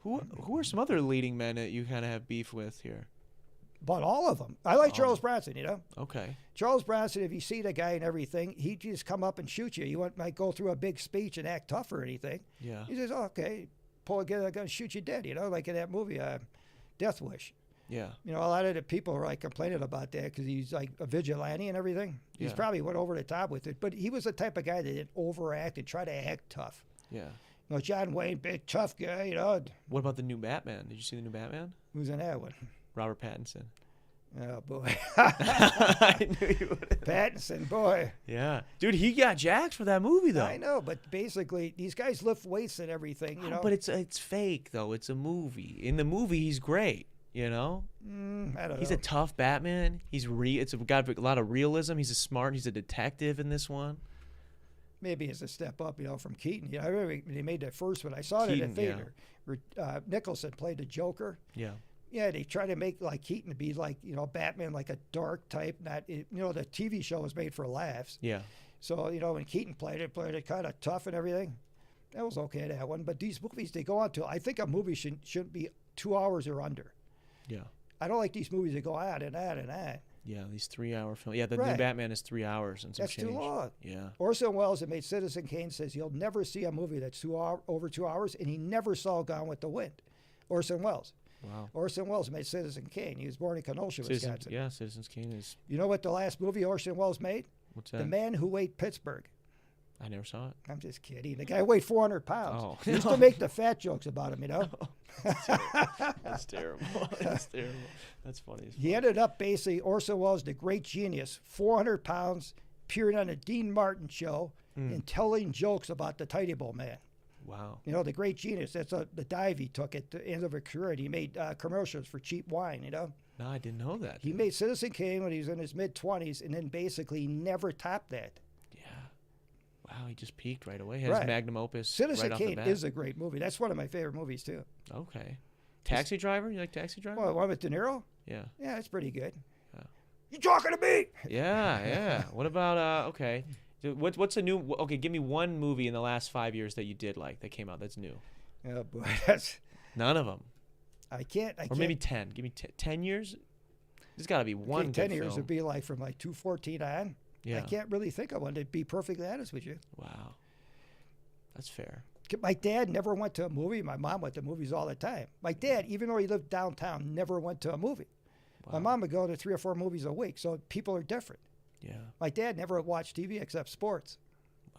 Who are some other leading men that you kind of have beef with here? But all of them. I like Charles Bronson, Okay. Charles Bronson, if you see the guy and everything, he just come up and shoot you. You might go through a big speech and act tough or anything. Yeah. He says, okay, pull a gun, shoot you dead, like in that movie, Death Wish. Yeah. A lot of the people are like complaining about that because he's like a vigilante and everything. He's probably went over the top with it. But he was the type of guy that didn't overact and try to act tough. Yeah. John Wayne, big tough guy, What about the new Batman? Did you see the new Batman? Who's in that one? Robert Pattinson. Oh, boy. I knew you would. Pattinson, boy. Yeah. Dude, he got jacked for that movie, though. I know, but basically, these guys lift weights and everything, But it's fake, though. It's a movie. In the movie, he's great, I don't know. He's a tough Batman. It's got a lot of realism. He's he's a detective in this one. Maybe it's a step up, from Keaton. I remember when they made that first one. I saw it in the theater. Yeah. Nicholson played the Joker. Yeah. Yeah, they try to make like Keaton to be like, Batman, like a dark type. Not, the TV show was made for laughs. Yeah. So, when Keaton played it kind of tough and everything. That was okay, that one. But these movies, they go on to, I think a movie shouldn't be 2 hours or under. Yeah. I don't like these movies that go on and on and on. Yeah, these 3-hour films. Yeah, the new Batman is 3 hours and some change. That's too long. Yeah. Orson Welles, that made Citizen Kane, says he'll never see a movie that's over 2 hours, and he never saw Gone with the Wind. Orson Welles. Wow. Orson Welles made Citizen Kane. He was born in Kenosha, Wisconsin. Yeah, Citizen Kane is... You know what the last movie Orson Welles made? What's that? The Man Who Ate Pittsburgh. I never saw it. I'm just kidding. The guy weighed 400 pounds. Oh. He used to make the fat jokes about him, That's terrible. That's terrible. That's funny. He ended up basically, Orson Welles, the great genius, 400 pounds, appearing on a Dean Martin show and telling jokes about the Tidy Bowl Man. Wow. The great genius. That's the dive he took at the end of a career. He made commercials for cheap wine, No, I didn't know that. He made Citizen Kane when he was in his mid-20s, and then basically he never topped that. Wow, he just peaked right away. He had his magnum opus. Citizen right Kane off the bat. is a great movie. That's one of my favorite movies, too. Okay. Taxi Driver? You like Taxi Driver? Oh, one with De Niro? Yeah. Yeah, that's pretty good. Yeah. You talking to me? Yeah. What about, okay. What's a new, okay, give me one movie in the last 5 years that you did like, that came out, that's new. Oh, boy. None of them. I can't. Or maybe 10. Give me 10 years. There's got to be one. 10 years would be like from like 214 on. Yeah. I can't really think of one, to be perfectly honest with you. Wow. That's fair. My dad never went to a movie. My mom went to movies all the time. My dad, even though he lived downtown, never went to a movie. Wow. My mom would go to 3 or 4 movies a week, so people are different. Yeah. My dad never watched TV except sports.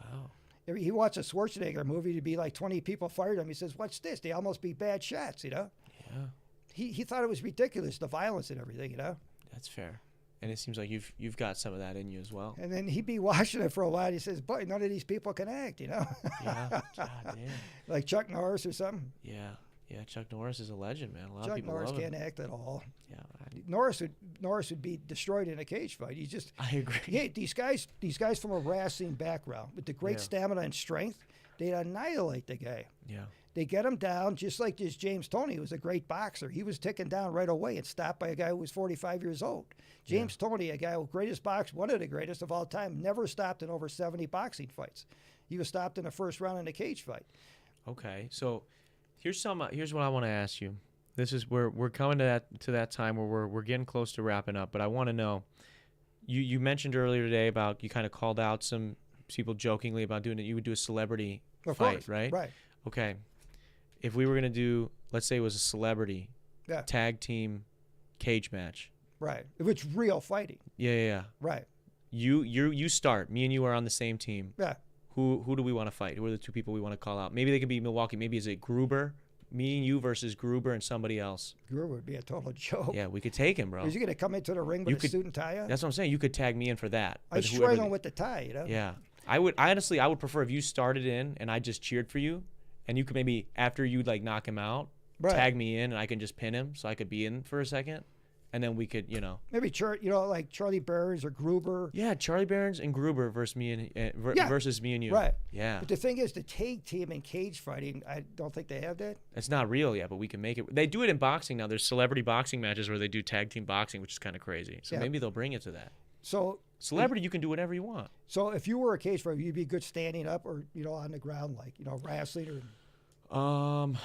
Wow. If he watched a Schwarzenegger movie, to be like 20 people fired him. He says, "What's this? They almost be bad shots, you know?" Yeah. He thought it was ridiculous, the violence and everything, you know? That's fair. And it seems like you've got some of that in you as well. And then he'd be watching it for a while. He says, "Boy, none of these people can act, you know?" Yeah. God damn. Like Chuck Norris or something. Yeah. Yeah. Chuck Norris is a legend, man. A lot of Chuck people Norris love him. can't act at all. Yeah. Norris would be destroyed in a cage fight. He just. I agree. Yeah, these guys from a wrestling background with the great stamina and strength, they'd annihilate the guy. Yeah. They get him down, just like this James Toney, who was a great boxer. He was taken down right away and stopped by a guy who was 45 years old. James Toney, a guy who greatest boxer, one of the greatest of all time, never stopped in over 70 boxing fights. He was stopped in the first round in a cage fight. Okay, so here's what I want to ask you. This is where we're coming to that time where we're getting close to wrapping up. But I want to know, you mentioned earlier today about you kind of called out some people jokingly about doing it. You would do a celebrity fight, right? Right. Okay. If we were gonna do, let's say it was a celebrity tag team cage match. Right. If it's real fighting. Yeah. Right. You start. Me and you are on the same team. Yeah. Who do we want to fight? Who are the 2 people we want to call out? Maybe they could be Milwaukee. Maybe is it Gruber? Me and you versus Gruber and somebody else. Gruber would be a total joke. Yeah, we could take him, bro. Is he going to come into the ring with a suit and tie on? That's what I'm saying. You could tag me in for that. I struggle with the tie, you know? Yeah. I would prefer if you started in and I just cheered for you, and you could maybe, after you like knock him out, tag me in and I can just pin him so I could be in for a second. And then we could, maybe like Charlie Burns or Gruber. Yeah, Charlie Burns and Gruber versus me and you. Right. Yeah. But the thing is, the tag team in cage fighting, I don't think they have that. It's not real yet, but we can make it. They do it in boxing now. There's celebrity boxing matches where they do tag team boxing, which is kind of crazy. So maybe they'll bring it to that. So celebrity, you can do whatever you want. So if you were a cage fighter, you'd be good standing up or on the ground, like wrestling or.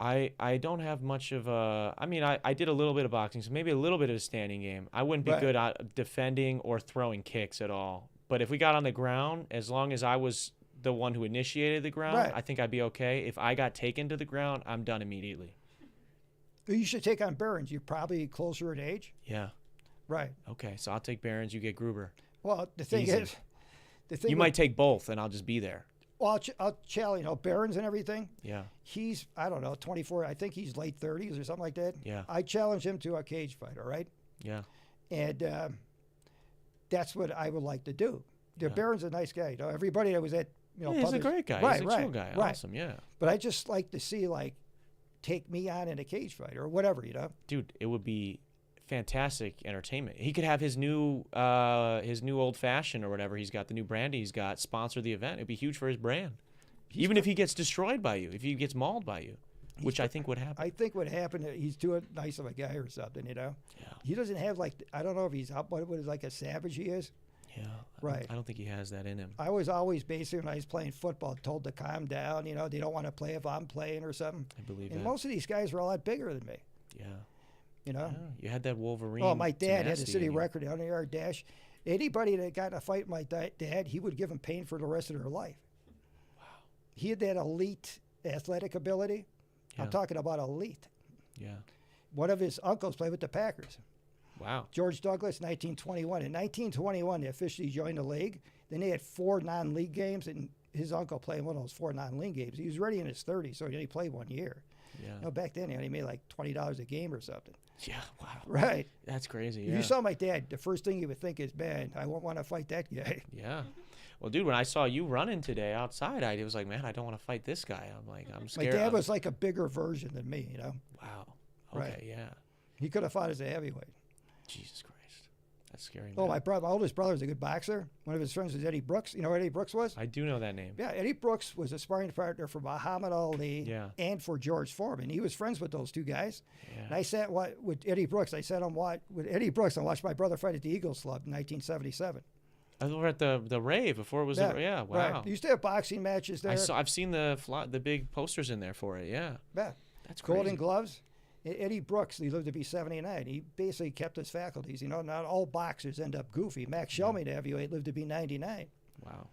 I don't have much of a. I mean, I did a little bit of boxing, so maybe a little bit of a standing game. I wouldn't be good at defending or throwing kicks at all. But if we got on the ground, as long as I was the one who initiated the ground, I think I'd be okay. If I got taken to the ground, I'm done immediately. You should take on Barons. You're probably closer in age. Yeah. Right. Okay, so I'll take Barons. You get Gruber. Well, the thing is, you might take both, and I'll just be there. Well, I'll challenge, Barons and everything. Yeah. He's, I don't know, 24. I think he's late 30s or something like that. Yeah. I challenge him to a cage fight, all right? Yeah. And that's what I would like to do. Barron's a nice guy. Everybody that was at, he's a great guy. He's a chill guy. Awesome, yeah. But I just like to see, take me on in a cage fight or whatever, Dude, it would be fantastic entertainment. He could have his new old fashioned or whatever he's got, the new brandy he's got, sponsor the event. It'd be huge for his brand. Even if he gets destroyed by you, if he gets mauled by you, which I think would happen. I think what happened, he's too nice of a guy or something, Yeah. He doesn't have I don't know if he's what is like a savage he is. Yeah. Right. I don't think he has that in him. I was always basically when I was playing football told to calm down. They don't want to play if I'm playing or something. I believe and that. most of these guys were a lot bigger than me. Yeah. Yeah, you had that Wolverine. Oh, my dad had a city record 100-yard dash. Anybody that got in a fight with my dad, he would give them pain for the rest of their life. Wow. He had that elite athletic ability. Yeah. I'm talking about elite. Yeah. One of his uncles played with the Packers. Wow. George Douglas, 1921. In 1921, they officially joined the league. Then they had 4 non-league games, and his uncle played one of those 4 non-league games. He was already in his 30s, so he only played 1 year. Yeah. Back then, he only made like $20 a game or something. Yeah, wow. Right. That's crazy. If you saw my dad, the first thing you would think is, man, I won't want to fight that guy. Yeah. Well, dude, when I saw you running today outside, I was like, man, I don't want to fight this guy. I'm scared. My dad was like a bigger version than me, Wow. Okay, right. Yeah. He could have fought as a heavyweight. Jesus Christ. That's scary, man. Oh, my oldest brother is a good boxer. One of his friends was Eddie Brooks. You know who Eddie Brooks was? I do know that name. Yeah, Eddie Brooks was a sparring partner for Muhammad Ali and for George Foreman. He was friends with those 2 guys. Yeah. And I sat with Eddie Brooks. I sat with Eddie Brooks and watched my brother fight at the Eagles Club in 1977. I was over at the rave before it was. Wow. Right. They used to have boxing matches there. I've seen the big posters in there for it. Yeah. Yeah. That's crazy. Golden Gloves. Eddie Brooks, he lived to be 79. He basically kept his faculties. You know, not all boxers end up goofy. Max Shelby, the heavyweight, lived to be 99. Wow.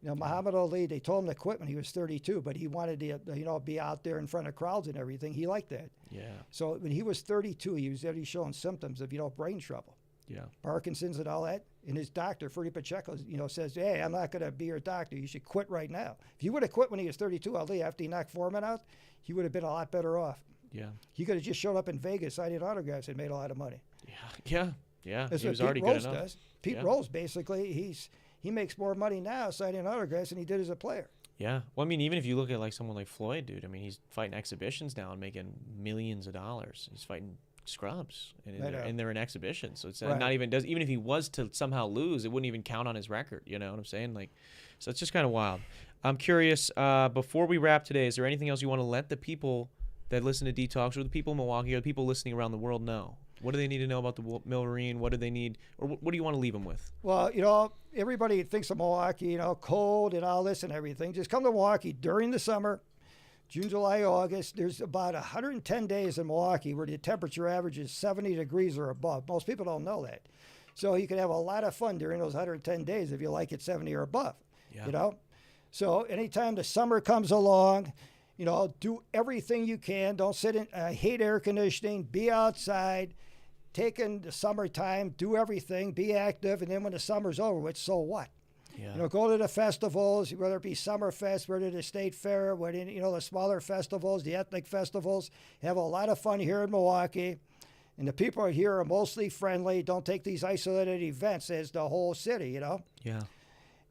You know, Muhammad Ali, they told him to quit when he was 32, but he wanted to, you know, be out there in front of crowds and everything. He liked that. Yeah. So when he was 32, he was already showing symptoms of, you know, brain trouble. Yeah. Parkinson's and all that. And his doctor, Freddie Pacheco, you know, says, hey, I'm not going to be your doctor. You should quit right now. If he would have quit when he was 32, Ali, after he knocked Foreman out, he would have been a lot better off. Yeah. He could have just showed up in Vegas, signing autographs, and made a lot of money. Yeah. That's He what was Pete already Rose good enough. does. Pete Rose, basically, he makes more money now signing autographs than he did as a player. Yeah. Well, I mean, even if you look at like someone like Floyd, dude, I mean, he's fighting exhibitions now and making millions of dollars. He's fighting scrubs, and they're in exhibitions. So it's not even even if he was to somehow lose, it wouldn't even count on his record. You know what I'm saying? Like, so it's just kind of wild. I'm curious. Before we wrap today, is there anything else you want to let the people that listen to Detox, or the people in Milwaukee, or the people listening around the world know? What do they need to know about the Milverine? What do they need, or what do you want to leave them with? Well, you know, everybody thinks of Milwaukee, you know, cold and all this and everything. Just come to Milwaukee during the summer, June, July, August. There's about 110 days in Milwaukee where the temperature averages 70 degrees or above. Most people don't know that. So you can have a lot of fun during those 110 days if you like it 70 or above, you know. So anytime the summer comes along, you know, do everything you can. Don't sit in, hate air conditioning, be outside, take in the summertime, do everything, be active, and then when the summer's over with, so what? Yeah. You know, go to the festivals, whether it be Summerfest, whether the State Fair, whether, you know, the smaller festivals, the ethnic festivals. Have a lot of fun here in Milwaukee. And the people here are mostly friendly. Don't take these isolated events as the whole city, you know? Yeah.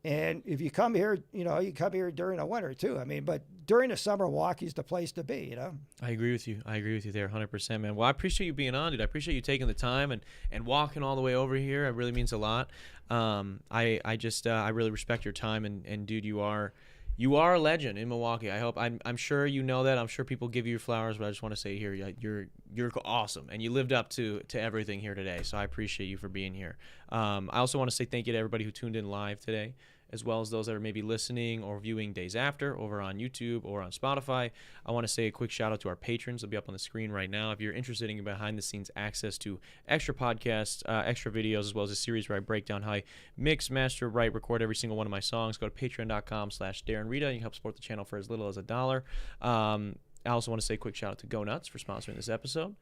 And if you come here, you know, you come here during the winter too. I mean, but during the summer, Milwaukee's the place to be, you know? I agree with you. I agree with you there 100%, man. Well, I appreciate you being on, dude. I appreciate you taking the time and walking all the way over here. It really means a lot. I really respect your time, and dude, you are a legend in Milwaukee. I'm sure you know that. I'm sure people give you your flowers, but I just want to say here, you're awesome, and you lived up to everything here today. So I appreciate you for being here. I also want to say thank you to everybody who tuned in live today, as well as those that are maybe listening or viewing days after over on YouTube or on Spotify. I want to say a quick shout out to our patrons. They'll be up on the screen right now. If you're interested in behind the scenes access to extra podcasts, extra videos, as well as a series where I break down how I mix, master, write, record every single one of my songs, go to patreon.com/Darren Rita. You can help support the channel for as little as $1. I also want to say a quick shout out to Go Nutz for sponsoring this episode.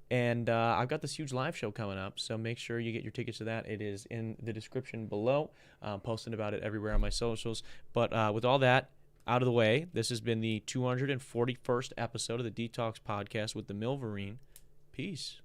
And I've got this huge live show coming up, so make sure you get your tickets to that. It is in the description below. I'm posting about it everywhere on my socials. But with all that out of the way, this has been the 241st episode of the Detox Podcast with the Milverine. Peace.